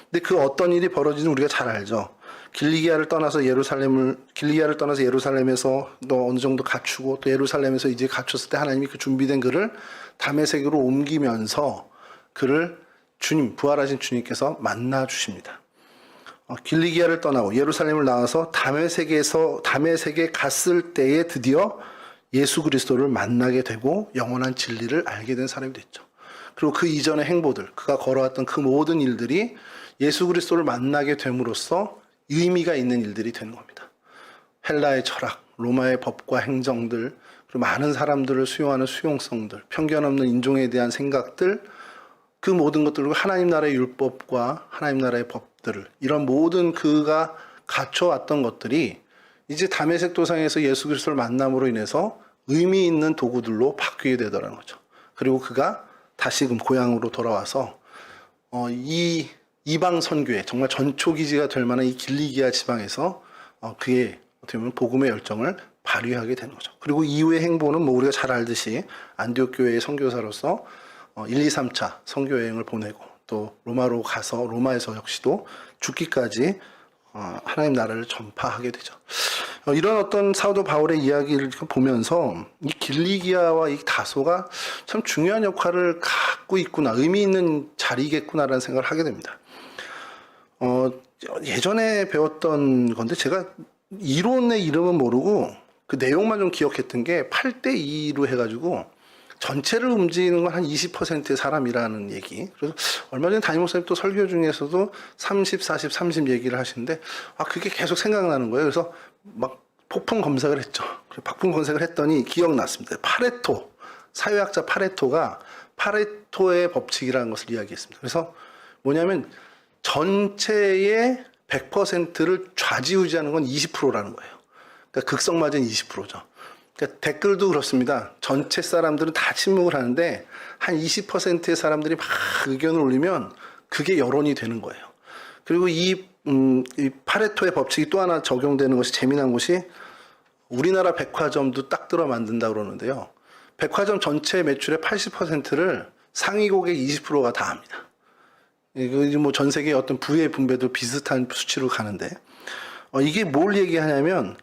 근데 그 어떤 일이 벌어지는 우리가 잘 알죠. 길리기아를 떠나서 예루살렘에서 또 어느 정도 갖추고 또 예루살렘에서 이제 갖췄을 때 하나님이 그 준비된 그를 다메섹으로 옮기면서 그를 주님, 부활하신 주님께서 만나 주십니다. 길리기아를 떠나고 예루살렘을 나와서 다메섹에 갔을 때에 드디어 예수 그리스도를 만나게 되고 영원한 진리를 알게 된 사람이 됐죠. 그리고 그 이전의 행보들, 그가 걸어왔던 그 모든 일들이 예수 그리스도를 만나게 됨으로써 의미가 있는 일들이 되는 겁니다. 헬라의 철학, 로마의 법과 행정들, 그리고 많은 사람들을 수용하는 수용성들, 편견 없는 인종에 대한 생각들, 그 모든 것들과 하나님 나라의 율법과 하나님 나라의 법들을, 이런 모든 그가 갖춰왔던 것들이 이제 다메섹 도상에서 예수 그리스도를 만남으로 인해서 의미 있는 도구들로 바뀌게 되더라는 거죠. 그리고 그가 다시금 고향으로 돌아와서 이 이방 선교회, 정말 전초기지가 될 만한 이 길리기아 지방에서 그의 어떻게 보면 복음의 열정을 발휘하게 되는 거죠. 그리고 이후의 행보는 뭐 우리가 잘 알듯이 안디옥 교회의 선교사로서 1, 2, 3차 선교 여행을 보내고 또 로마로 가서 로마에서 역시도 죽기까지 하나님 나라를 전파하게 되죠. 이런 어떤 사도 바울의 이야기를 보면서 이 길리기아와 이 다소가 참 중요한 역할을 갖고 있구나, 의미 있는 자리겠구나라는 생각을 하게 됩니다. 예전에 배웠던 건데 제가 이론의 이름은 모르고 그 내용만 좀 기억했던 게 8대2로 해가지고 전체를 움직이는 건 한 20%의 사람이라는 얘기. 그래서 얼마 전에 담임 목사님 또 설교 중에서도 30, 40, 30 얘기를 하시는데 그게 계속 생각나는 거예요. 그래서 막 폭풍 검색을 했죠. 폭풍 검색을 했더니 기억났습니다. 파레토, 사회학자 파레토가 파레토의 법칙이라는 것을 이야기했습니다. 그래서 뭐냐면 전체의 100%를 좌지우지하는 건 20%라는 거예요. 그러니까 극성맞은 20%죠. 그러니까 댓글도 그렇습니다. 전체 사람들은 다 침묵을 하는데 한 20%의 사람들이 막 의견을 올리면 그게 여론이 되는 거예요. 그리고 이 파레토의 법칙이 또 하나 적용되는 것이 재미난 것이 우리나라 백화점도 딱 들어 만든다 그러는데요. 백화점 전체 매출의 80%를 상위 고객 20%가 다 합니다. 이거 뭐 전 세계 어떤 부의 분배도 비슷한 수치로 가는데 이게 뭘 얘기하냐면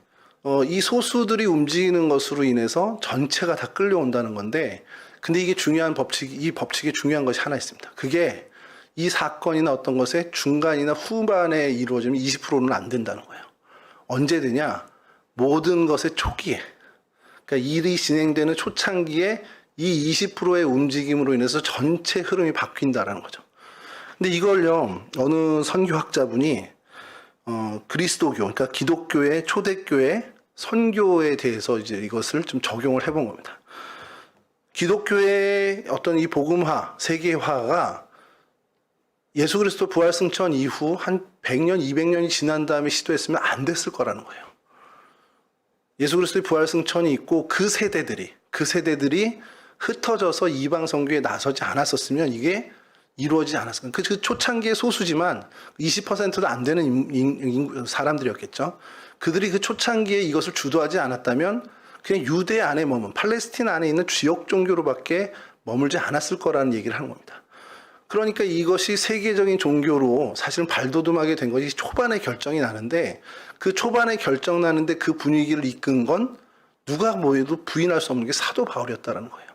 이 소수들이 움직이는 것으로 인해서 전체가 다 끌려온다는 건데, 근데 이게 중요한 이 법칙에 중요한 것이 하나 있습니다. 그게 이 사건이나 어떤 것의 중간이나 후반에 이루어지면 20%는 안 된다는 거예요. 언제 되냐? 모든 것의 초기에. 그러니까 일이 진행되는 초창기에 이 20%의 움직임으로 인해서 전체 흐름이 바뀐다라는 거죠. 근데 이걸요, 어느 선교학자분이 그리스도교, 그러니까 기독교의 초대교회 선교에 대해서 이제 이것을 좀 적용을 해본 겁니다. 기독교의 어떤 이 복음화, 세계화가 예수 그리스도 부활 승천 이후 한 100년, 200년이 지난 다음에 시도했으면 안 됐을 거라는 거예요. 예수 그리스도의 부활 승천이 있고 그 세대들이 흩어져서 이방 선교에 나서지 않았었으면 이게 이루어지지 않았어요. 그 초창기의 소수지만 20%도 안 되는 사람들이었겠죠. 그들이 그 초창기에 이것을 주도하지 않았다면 그냥 유대 안에 머문, 팔레스틴 안에 있는 지역 종교로밖에 머물지 않았을 거라는 얘기를 하는 겁니다. 그러니까 이것이 세계적인 종교로 사실은 발돋움하게 된 것이 초반에 결정이 나는데, 그 초반에 결정 나는데 그 분위기를 이끈 건 누가 뭐해도 부인할 수 없는 게 사도 바울이었다는 거예요.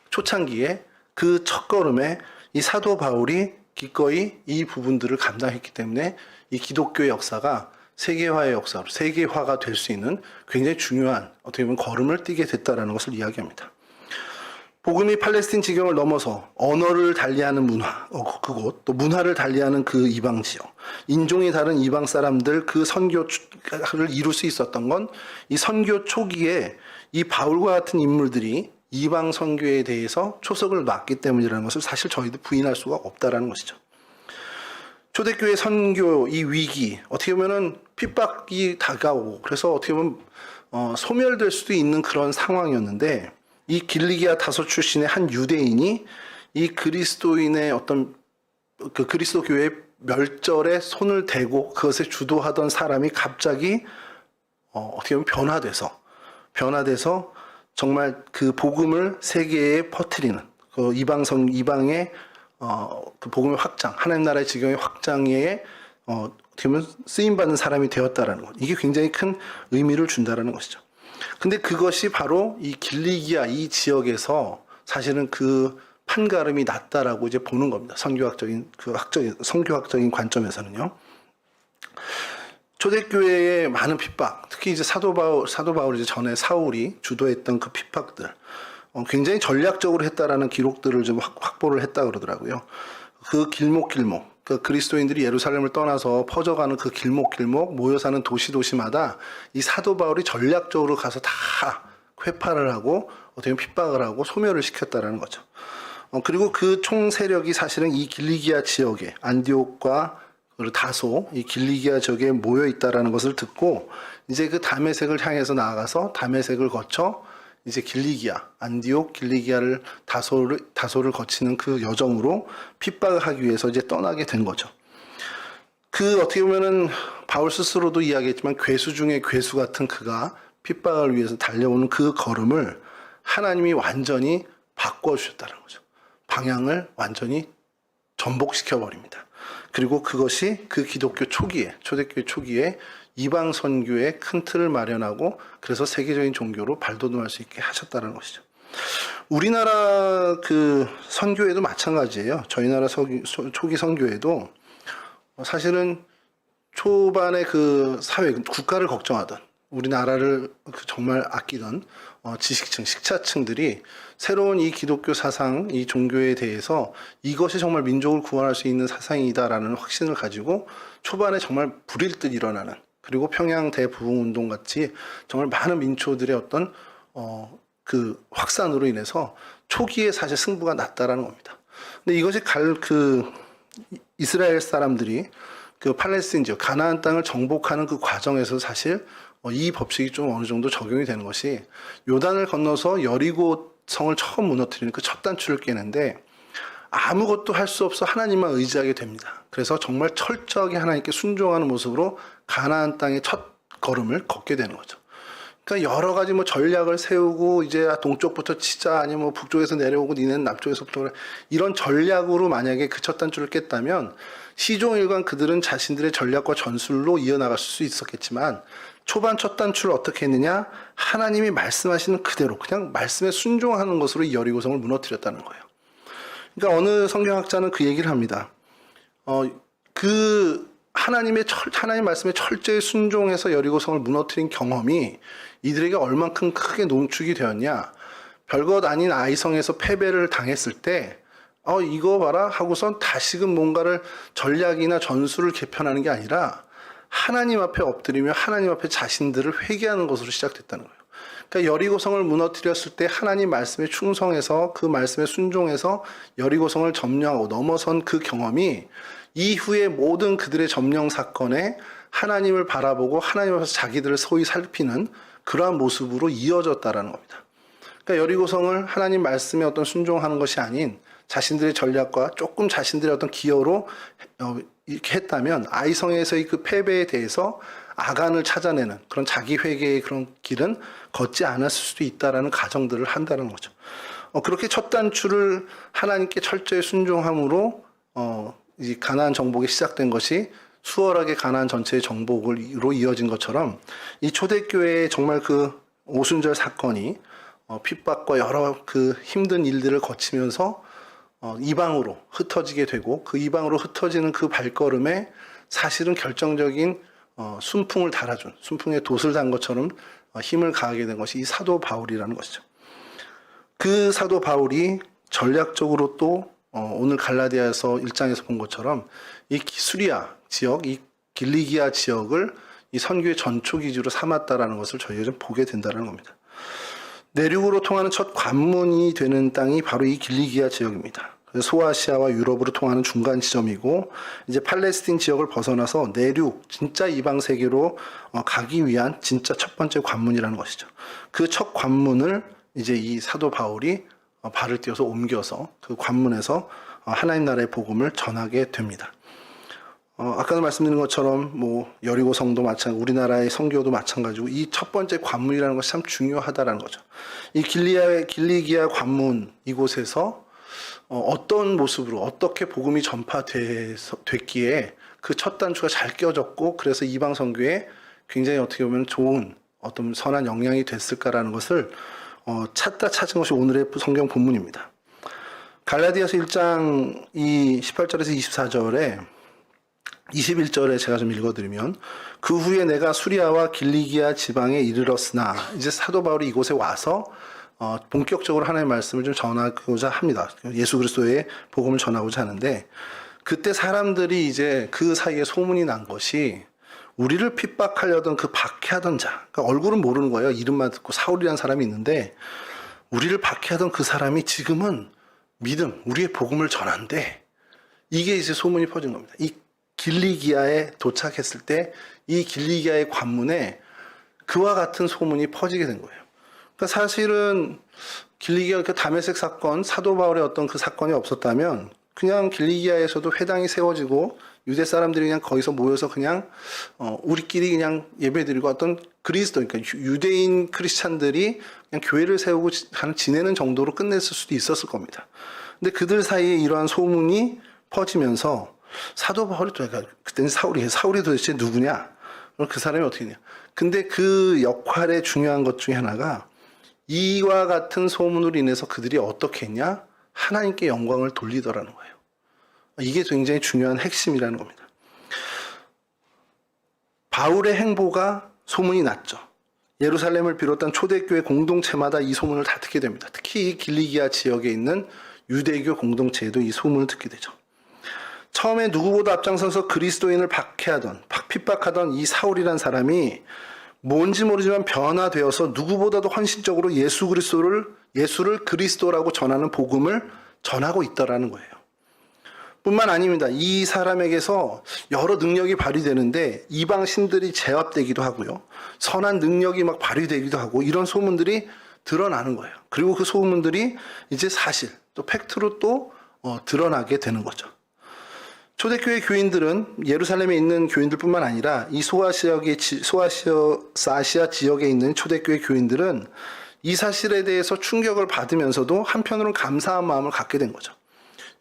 초창기에 그 첫걸음에 이 사도 바울이 기꺼이 이 부분들을 감당했기 때문에 이 기독교의 역사가 세계화의 역사로, 세계화가 될 수 있는 굉장히 중요한 어떻게 보면 걸음을 띄게 됐다라는 것을 이야기합니다. 복음이 팔레스틴 지경을 넘어서 언어를 달리하는 문화, 그곳, 또 문화를 달리하는 그 이방 지역, 인종이 다른 이방 사람들 그 선교를 이룰 수 있었던 건 이 선교 초기에 이 바울과 같은 인물들이 이방 선교에 대해서 초석을 놨기 때문이라는 것을 사실 저희도 부인할 수가 없다라는 것이죠. 초대교회 선교 이 위기, 어떻게 보면은 핍박이 다가오고 그래서 어떻게 보면 소멸될 수도 있는 그런 상황이었는데, 이 길리기아 다소 출신의 한 유대인이 이 그리스도인의 어떤 그 그리스도 교회의 멸절에 손을 대고 그것에 주도하던 사람이 갑자기 어떻게 보면 변화돼서 정말 그 복음을 세계에 퍼뜨리는 그 이방의 그 복음의 확장, 하나님 나라의 지경의 확장에 어떻게 보면 쓰임 받는 사람이 되었다라는 것. 이게 굉장히 큰 의미를 준다라는 것이죠. 근데 그것이 바로 이 길리기아 이 지역에서 사실은 그 판가름이 났다라고 이제 보는 겁니다. 선교학적인 관점에서는요. 초대교회의 많은 핍박, 특히 이제 사도 바울 이제 전에 사울이 주도했던 그 핍박들, 굉장히 전략적으로 했다라는 기록들을 좀 확보를 했다 그러더라고요. 그 길목, 그 그리스도인들이 예루살렘을 떠나서 퍼져가는 그 길목 모여 사는 도시마다 이 사도 바울이 전략적으로 가서 다 회파를 하고 어떻게 보면 핍박을 하고 소멸을 시켰다라는 거죠. 그리고 그 총 세력이 사실은 이 길리기아 지역에 안디옥과 그리고 다소 이 길리기아 지역에 모여 있다라는 것을 듣고 이제 그 다메섹을 향해서 나아가서 다메섹을 거쳐 이제 길리기아, 안디옥, 길리기아를 다소를 거치는 그 여정으로 핍박을 하기 위해서 이제 떠나게 된 거죠. 그 어떻게 보면은 바울 스스로도 이야기했지만 괴수 중에 괴수 같은 그가 핍박을 위해서 달려오는 그 걸음을 하나님이 완전히 바꿔주셨다는 거죠. 방향을 완전히 전복시켜 버립니다. 그리고 그것이 그 기독교 초기에, 초대교회 초기에 이방 선교의 큰 틀을 마련하고 그래서 세계적인 종교로 발돋움할 수 있게 하셨다는 것이죠. 우리나라 그 선교회도 마찬가지예요. 저희 나라 초기 선교회도 사실은 초반에 그 사회, 국가를 걱정하던 우리나라를 정말 아끼던 지식층, 식자층들이 새로운 이 기독교 사상, 이 종교에 대해서 이것이 정말 민족을 구원할 수 있는 사상이다라는 확신을 가지고 초반에 정말 불일 듯 일어나는, 그리고 평양 대부흥운동 같이 정말 많은 민초들의 어떤 그 확산으로 인해서 초기에 사실 승부가 났다라는 겁니다. 근데 이것이 이스라엘 사람들이 그 팔레스틴 지역 가나안 땅을 정복하는 그 과정에서 사실 이 법칙이 좀 어느 정도 적용이 되는 것이, 요단을 건너서 여리고 성을 처음 무너뜨리는 그 첫 단추를 깨는데 아무것도 할 수 없어 하나님만 의지하게 됩니다. 그래서 정말 철저하게 하나님께 순종하는 모습으로 가나안 땅의 첫 걸음을 걷게 되는 거죠. 그러니까 여러 가지 뭐 전략을 세우고 이제 동쪽부터 치자, 아니면 뭐 북쪽에서 내려오고 니네는 남쪽에서부터 그래, 이런 전략으로 만약에 그 첫 단추를 깼다면 시종일관 그들은 자신들의 전략과 전술로 이어나갈 수 있었겠지만, 초반 첫 단추를 어떻게 했느냐? 하나님이 말씀하시는 그대로 그냥 말씀에 순종하는 것으로 이 여리고성을 무너뜨렸다는 거예요. 그러니까 어느 성경학자는 그 얘기를 합니다. 하나님 말씀에 철저히 순종해서 여리고성을 무너뜨린 경험이 이들에게 얼만큼 크게 농축이 되었냐? 별것 아닌 아이성에서 패배를 당했을 때 이거 봐라 하고선 다시금 뭔가를 전략이나 전술을 개편하는 게 아니라 하나님 앞에 엎드리며 하나님 앞에 자신들을 회개하는 것으로 시작됐다는 거예요. 그러니까 여리고성을 무너뜨렸을 때 하나님 말씀에 충성해서 그 말씀에 순종해서 여리고성을 점령하고 넘어선 그 경험이 이후에 모든 그들의 점령 사건에 하나님을 바라보고 하나님 앞에서 자기들을 소위 살피는 그러한 모습으로 이어졌다라는 겁니다. 그러니까 여리고성을 하나님 말씀에 어떤 순종하는 것이 아닌 자신들의 전략과 조금 자신들의 어떤 기여로 이렇게 했다면 아이성에서의 그 패배에 대해서 아간을 찾아내는 그런 자기 회개의 그런 길은 걷지 않았을 수도 있다라는 가정들을 한다는 거죠. 그렇게 첫 단추를 하나님께 철저히 순종함으로 이 가나안 정복이 시작된 것이 수월하게 가나안 전체의 정복으로 이어진 것처럼, 이 초대교회의 정말 그 오순절 사건이 핍박과 여러 그 힘든 일들을 거치면서 이방으로 흩어지게 되고, 그 이방으로 흩어지는 그 발걸음에 사실은 결정적인 순풍을 달아준, 순풍에 돛을 단 것처럼 힘을 가하게 된 것이 이 사도 바울이라는 것이죠. 그 사도 바울이 전략적으로 또 오늘 갈라디아서 1장에서 본 것처럼 이 수리아 지역, 이 길리기아 지역을 이 선교의 전초 기지로 삼았다라는 것을 저희가 좀 보게 된다는 겁니다. 내륙으로 통하는 첫 관문이 되는 땅이 바로 이 길리기아 지역입니다. 소아시아와 유럽으로 통하는 중간 지점이고, 이제 팔레스틴 지역을 벗어나서 내륙, 진짜 이방 세계로 가기 위한 진짜 첫 번째 관문이라는 것이죠. 그 첫 관문을 이제 이 사도 바울이 발을 띄어서 옮겨서 그 관문에서 하나님 나라의 복음을 전하게 됩니다. 아까도 말씀드린 것처럼 뭐 여리고 성도 마찬가지고 우리나라의 선교도 마찬가지고 이 첫 번째 관문이라는 것이 참 중요하다라는 거죠. 이 길리기아 관문 이곳에서 어떤 모습으로 어떻게 복음이 전파됐기에 그 첫 단추가 잘 껴졌고, 그래서 이방 선교에 굉장히 어떻게 보면 좋은 어떤 선한 영향이 됐을까라는 것을 찾은 것이 오늘의 성경 본문입니다. 갈라디아서 1장 18절에서 24절에 21절에 제가 좀 읽어드리면, 그 후에 내가 수리아와 길리기아 지방에 이르렀으나, 이제 사도 바울이 이곳에 와서 본격적으로 하나님의 말씀을 좀 전하고자 합니다. 예수 그리스도의 복음을 전하고자 하는데, 그때 사람들이 이제 그 사이에 소문이 난 것이 우리를 핍박하려던 그 박해하던 자, 그러니까 얼굴은 모르는 거예요. 이름만 듣고 사울이라는 사람이 있는데 우리를 박해하던 그 사람이 지금은 믿음, 우리의 복음을 전한대. 이게 이제 소문이 퍼진 겁니다. 이 길리기아에 도착했을 때 이 길리기아의 관문에 그와 같은 소문이 퍼지게 된 거예요. 그러니까 사실은 길리기아 그 다메섹 사건, 사도 바울의 어떤 그 사건이 없었다면 그냥 길리기아에서도 회당이 세워지고 유대 사람들이 그냥 거기서 모여서 그냥 우리끼리 그냥 예배드리고 어떤 그리스도, 그러니까 유대인 크리스찬들이 그냥 교회를 세우고 지내는 정도로 끝냈을 수도 있었을 겁니다. 근데 그들 사이에 이러한 소문이 퍼지면서 사도 바울이 그러니까 그때는 사울이 도대체 누구냐? 그 사람이 어떻게 되냐? 근데 그 역할의 중요한 것 중에 하나가 이와 같은 소문으로 인해서 그들이 어떻게 했냐? 하나님께 영광을 돌리더라는 거예요. 이게 굉장히 중요한 핵심이라는 겁니다. 바울의 행보가 소문이 났죠. 예루살렘을 비롯한 초대교회 공동체마다 이 소문을 다 듣게 됩니다. 특히 이 길리기아 지역에 있는 유대교 공동체에도 이 소문을 듣게 되죠. 처음에 누구보다 앞장서서 그리스도인을 핍박하던 이 사울이란 사람이 뭔지 모르지만 변화되어서 누구보다도 헌신적으로 예수를 그리스도라고 전하는 복음을 전하고 있더라는 거예요. 뿐만 아닙니다. 이 사람에게서 여러 능력이 발휘되는데 이방 신들이 제압되기도 하고요. 선한 능력이 막 발휘되기도 하고 이런 소문들이 드러나는 거예요. 그리고 그 소문들이 이제 사실 또 팩트로 또 드러나게 되는 거죠. 초대교회 교인들은 예루살렘에 있는 교인들뿐만 아니라 이 소아시아 지역에 있는 초대교회 교인들은 이 사실에 대해서 충격을 받으면서도 한편으로는 감사한 마음을 갖게 된 거죠.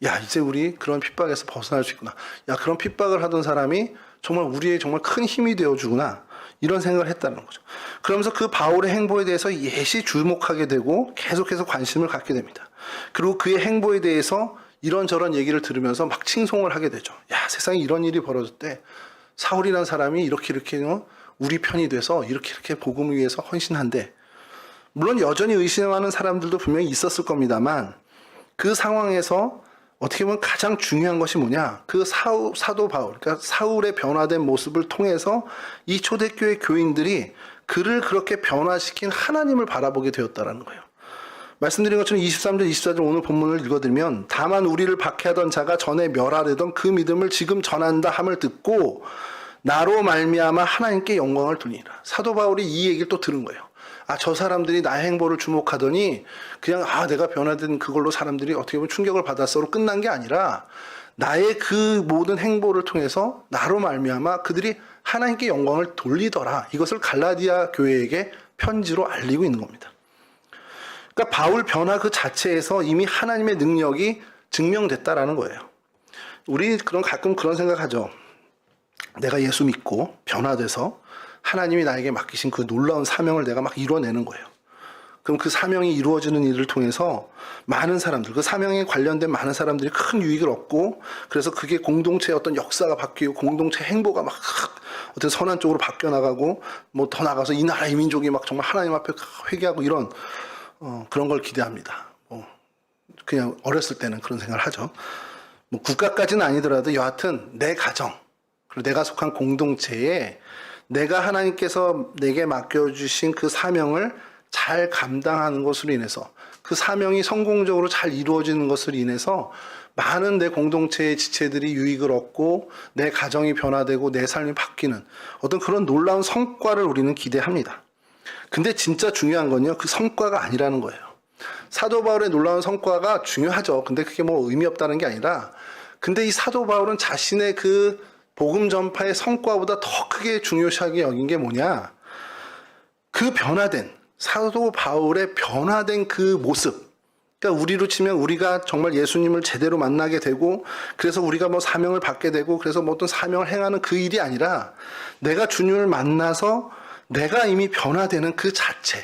야, 이제 우리 그런 핍박에서 벗어날 수 있구나. 야, 그런 핍박을 하던 사람이 정말 우리의 정말 큰 힘이 되어주구나. 이런 생각을 했다는 거죠. 그러면서 그 바울의 행보에 대해서 예시 주목하게 되고 계속해서 관심을 갖게 됩니다. 그리고 그의 행보에 대해서 이런저런 얘기를 들으면서 막 칭송을 하게 되죠. 야, 세상에 이런 일이 벌어졌대. 사울이라는 사람이 이렇게 우리 편이 돼서 이렇게 복음을 위해서 헌신한대. 물론 여전히 의심하는 사람들도 분명히 있었을 겁니다만 그 상황에서 어떻게 보면 가장 중요한 것이 뭐냐? 그 사도 바울, 그러니까 사울의 변화된 모습을 통해서 이 초대교회 교인들이 그를 그렇게 변화시킨 하나님을 바라보게 되었다라는 거예요. 말씀드린 것처럼 23절, 24절 오늘 본문을 읽어드리면 다만 우리를 박해하던 자가 전에 멸하려던 그 믿음을 지금 전한다 함을 듣고 나로 말미암아 하나님께 영광을 돌리니라. 사도 바울이 이 얘기를 또 들은 거예요. 아, 저 사람들이 나의 행보를 주목하더니 그냥 내가 변화된 그걸로 사람들이 어떻게 보면 충격을 받았어로 끝난 게 아니라 나의 그 모든 행보를 통해서 나로 말미암아 그들이 하나님께 영광을 돌리더라. 이것을 갈라디아 교회에게 편지로 알리고 있는 겁니다. 그러니까 바울 변화 그 자체에서 이미 하나님의 능력이 증명됐다라는 거예요. 우리 가끔 그런 생각하죠. 내가 예수 믿고 변화돼서 하나님이 나에게 맡기신 그 놀라운 사명을 내가 막 이뤄내는 거예요. 그럼 그 사명이 이루어지는 일을 통해서 많은 사람들, 그 사명에 관련된 많은 사람들이 큰 유익을 얻고 그래서 그게 공동체의 어떤 역사가 바뀌고 공동체 행보가 막 어떤 선한 쪽으로 바뀌어 나가고 뭐 더 나가서 이 나라 이 민족이 막 정말 하나님 앞에 회개하고 이런 그런 걸 기대합니다. 그냥 어렸을 때는 그런 생각을 하죠. 뭐 국가까지는 아니더라도 여하튼 내 가정, 그리고 내가 속한 공동체에 내가 하나님께서 내게 맡겨주신 그 사명을 잘 감당하는 것으로 인해서 그 사명이 성공적으로 잘 이루어지는 것으로 인해서 많은 내 공동체의 지체들이 유익을 얻고 내 가정이 변화되고 내 삶이 바뀌는 어떤 그런 놀라운 성과를 우리는 기대합니다. 근데 진짜 중요한 건요, 그 성과가 아니라는 거예요. 사도 바울의 놀라운 성과가 중요하죠. 근데 그게 뭐 의미 없다는 게 아니라, 근데 이 사도 바울은 자신의 그 복음 전파의 성과보다 더 크게 중요시하게 여긴 게 뭐냐? 그 변화된, 사도 바울의 변화된 그 모습. 그러니까 우리로 치면 우리가 정말 예수님을 제대로 만나게 되고, 그래서 우리가 뭐 사명을 받게 되고, 그래서 뭐 어떤 사명을 행하는 그 일이 아니라, 내가 주님을 만나서 내가 이미 변화되는 그 자체,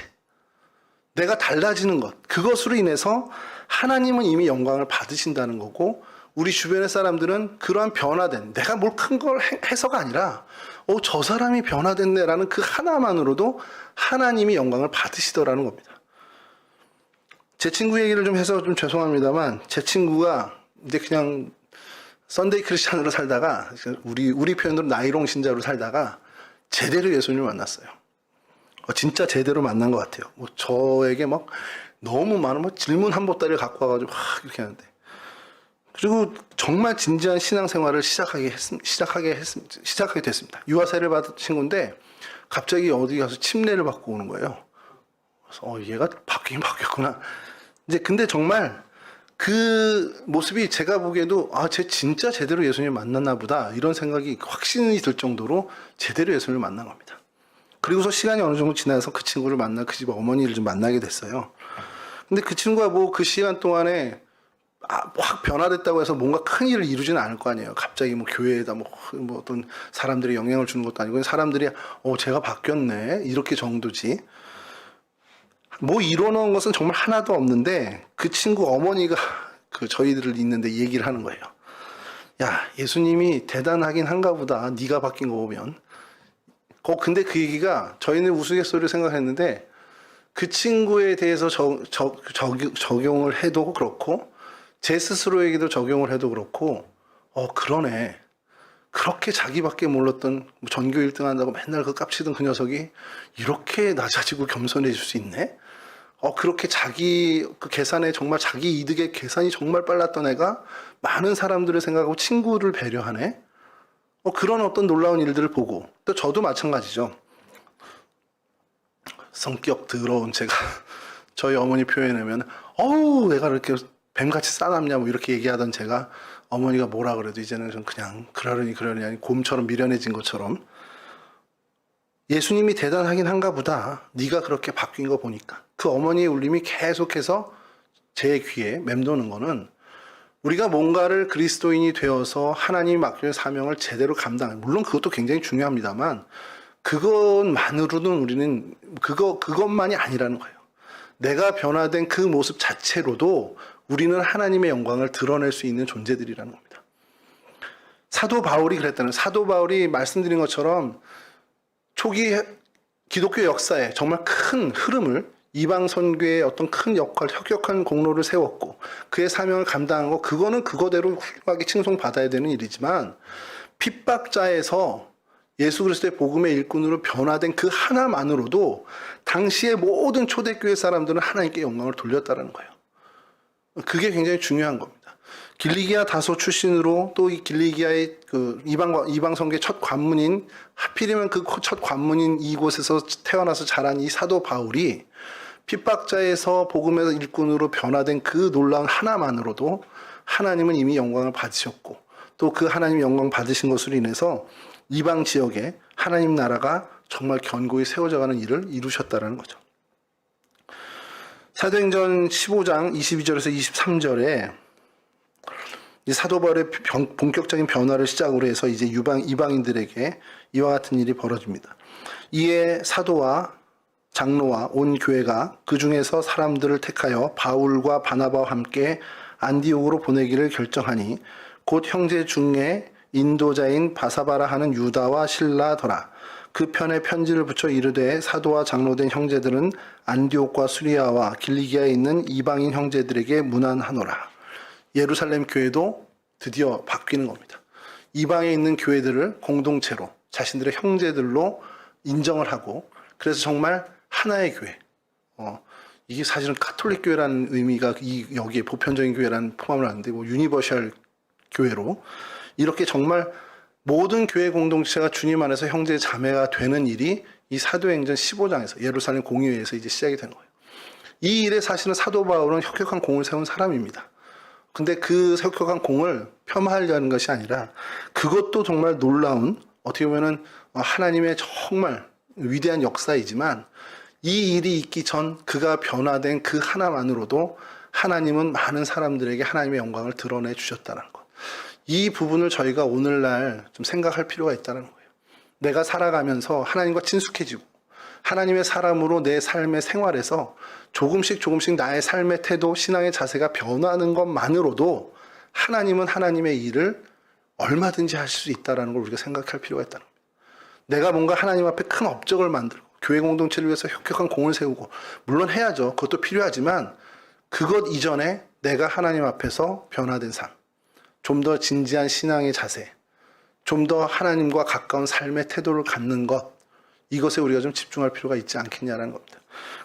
내가 달라지는 것, 그것으로 인해서 하나님은 이미 영광을 받으신다는 거고, 우리 주변의 사람들은 그러한 변화된, 내가 뭘 큰 걸 해서가 아니라 저 사람이 변화됐네라는 그 하나만으로도 하나님이 영광을 받으시더라는 겁니다. 제 친구 얘기를 좀 해서 좀 죄송합니다만, 제 친구가 이제 그냥 썬데이 크리스찬으로 살다가, 우리 표현으로 나이롱 신자로 살다가 제대로 예수님을 만났어요. 진짜 제대로 만난 것 같아요. 뭐 저에게 막 너무 많은 뭐 질문 한 보따리를 갖고 와가지고 막 이렇게 하는데, 그리고 정말 진지한 신앙생활을 시작하게 됐습니다. 유아세를 받은 친구인데 갑자기 어디 가서 침례를 받고 오는 거예요. 그래서 얘가 바뀌긴 바뀌었구나. 이제 근데 정말 그 모습이 제가 보기에도 쟤 진짜 제대로 예수님 만났나 보다 이런 생각이 확신이 들 정도로 제대로 예수님을 만난 겁니다. 그리고서 시간이 어느 정도 지나서 그 친구를 만나 그 집 어머니를 좀 만나게 됐어요. 근데 그 친구가 뭐 그 시간 동안에 확 변화됐다고 해서 뭔가 큰 일을 이루지는 않을 거 아니에요. 갑자기 뭐 교회에다 뭐 어떤 사람들이 영향을 주는 것도 아니고, 사람들이 제가 바뀌었네 이렇게 정도지 뭐 이뤄놓은 것은 정말 하나도 없는데, 그 친구 어머니가 그 저희들을 있는데 얘기를 하는 거예요. 야, 예수님이 대단하긴 한가 보다, 네가 바뀐 거 보면. 근데 그 얘기가, 저희는 우스갯소리를 생각했는데 그 친구에 대해서 적용을 해도 그렇고 제 스스로에게도 적용을 해도 그렇고, 그러네. 그렇게 자기밖에 몰랐던 전교 1등 한다고 맨날 그 깝치던 그 녀석이 이렇게 낮아지고 겸손해질 수 있네? 그렇게 자기 그 계산에 정말 자기 이득의 계산이 정말 빨랐던 애가 많은 사람들을 생각하고 친구를 배려하네? 그런 어떤 놀라운 일들을 보고, 또 저도 마찬가지죠. 성격 더러운 제가 저희 어머니 표현하면 내가 이렇게 뱀같이 싸납냐 뭐 이렇게 얘기하던 제가, 어머니가 뭐라 그래도 이제는 좀 그냥 그러려니 아니 곰처럼 미련해진 것처럼, 예수님이 대단하긴 한가 보다, 네가 그렇게 바뀐 거 보니까. 그 어머니의 울림이 계속해서 제 귀에 맴도는 거는, 우리가 뭔가를 그리스도인이 되어서 하나님이 맡겨진 사명을 제대로 감당해, 물론 그것도 굉장히 중요합니다만 그것만으로는 우리는 그것만이 아니라는 거예요. 내가 변화된 그 모습 자체로도 우리는 하나님의 영광을 드러낼 수 있는 존재들이라는 겁니다. 사도 바울이 그랬다는, 사도 바울이 말씀드린 것처럼 초기 기독교 역사에 정말 큰 흐름을, 이방 선교의 어떤 큰 역할, 혁혁한 공로를 세웠고 그의 사명을 감당한 거, 그거는 그거대로 훌륭하게 칭송받아야 되는 일이지만, 핍박자에서 예수 그리스도의 복음의 일꾼으로 변화된 그 하나만으로도 당시의 모든 초대교회 사람들은 하나님께 영광을 돌렸다는 거예요. 그게 굉장히 중요한 겁니다. 길리기아 다소 출신으로, 또 이 길리기아의 그 이방 선교의 첫 관문인, 하필이면 그 첫 관문인 이곳에서 태어나서 자란 이 사도 바울이 핍박자에서 복음의 일꾼으로 변화된 그 놀라운 하나만으로도 하나님은 이미 영광을 받으셨고, 또 그 하나님 영광 받으신 것으로 인해서 이방 지역에 하나님 나라가 정말 견고히 세워져가는 일을 이루셨다는 거죠. 사도행전 15장 22절에서 23절에 이 사도 바울의 본격적인 변화를 시작으로 해서 이제 이방인들에게 이와 같은 일이 벌어집니다. 이에 사도와 장로와 온 교회가 그 중에서 사람들을 택하여 바울과 바나바와 함께 안디옥으로 보내기를 결정하니, 곧 형제 중에 인도자인 바사바라 하는 유다와 실라더라. 그 편에 편지를 붙여 이르되, 사도와 장로된 형제들은 안디옥과 수리아와 길리기아에 있는 이방인 형제들에게 문안하노라. 예루살렘 교회도 드디어 바뀌는 겁니다. 이방에 있는 교회들을 공동체로 자신들의 형제들로 인정을 하고, 그래서 정말 하나의 교회. 이게 사실은 가톨릭 교회라는 의미가 여기에 보편적인 교회라는 포함을 하는데, 뭐 유니버셜 교회로 이렇게 정말 모든 교회 공동체가 주님 안에서 형제 자매가 되는 일이 이 사도행전 15장에서 예루살렘 공의회에서 이제 시작이 되는 거예요. 이 일에 사실은 사도 바울은 혁혁한 공을 세운 사람입니다. 근데 그 혁혁한 공을 폄하하려는 것이 아니라, 그것도 정말 놀라운, 어떻게 보면은 하나님의 정말 위대한 역사이지만, 이 일이 있기 전 그가 변화된 그 하나만으로도 하나님은 많은 사람들에게 하나님의 영광을 드러내 주셨다는 것. 이 부분을 저희가 오늘날 좀 생각할 필요가 있다는 거예요. 내가 살아가면서 하나님과 친숙해지고 하나님의 사람으로 내 삶의 생활에서 조금씩 나의 삶의 태도, 신앙의 자세가 변하는 것만으로도 하나님은 하나님의 일을 얼마든지 하실 수 있다는 걸 우리가 생각할 필요가 있다는 겁니다. 내가 뭔가 하나님 앞에 큰 업적을 만들고 교회 공동체를 위해서 혁혁한 공을 세우고, 물론 해야죠. 그것도 필요하지만 그것 이전에 내가 하나님 앞에서 변화된 삶, 좀 더 진지한 신앙의 자세, 좀 더 하나님과 가까운 삶의 태도를 갖는 것, 이것에 우리가 좀 집중할 필요가 있지 않겠냐라는 겁니다.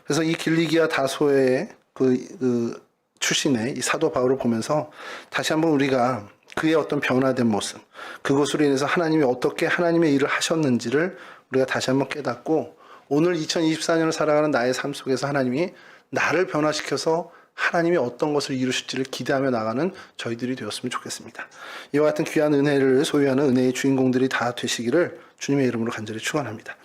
그래서 이 길리기아 다소의 그 출신의 이 사도 바울을 보면서 다시 한번 우리가 그의 어떤 변화된 모습, 그것으로 인해서 하나님이 어떻게 하나님의 일을 하셨는지를 우리가 다시 한번 깨닫고 오늘 2024년을 살아가는 나의 삶 속에서 하나님이 나를 변화시켜서 하나님이 어떤 것을 이루실지를 기대하며 나가는 저희들이 되었으면 좋겠습니다. 이와 같은 귀한 은혜를 소유하는 은혜의 주인공들이 다 되시기를 주님의 이름으로 간절히 축원합니다.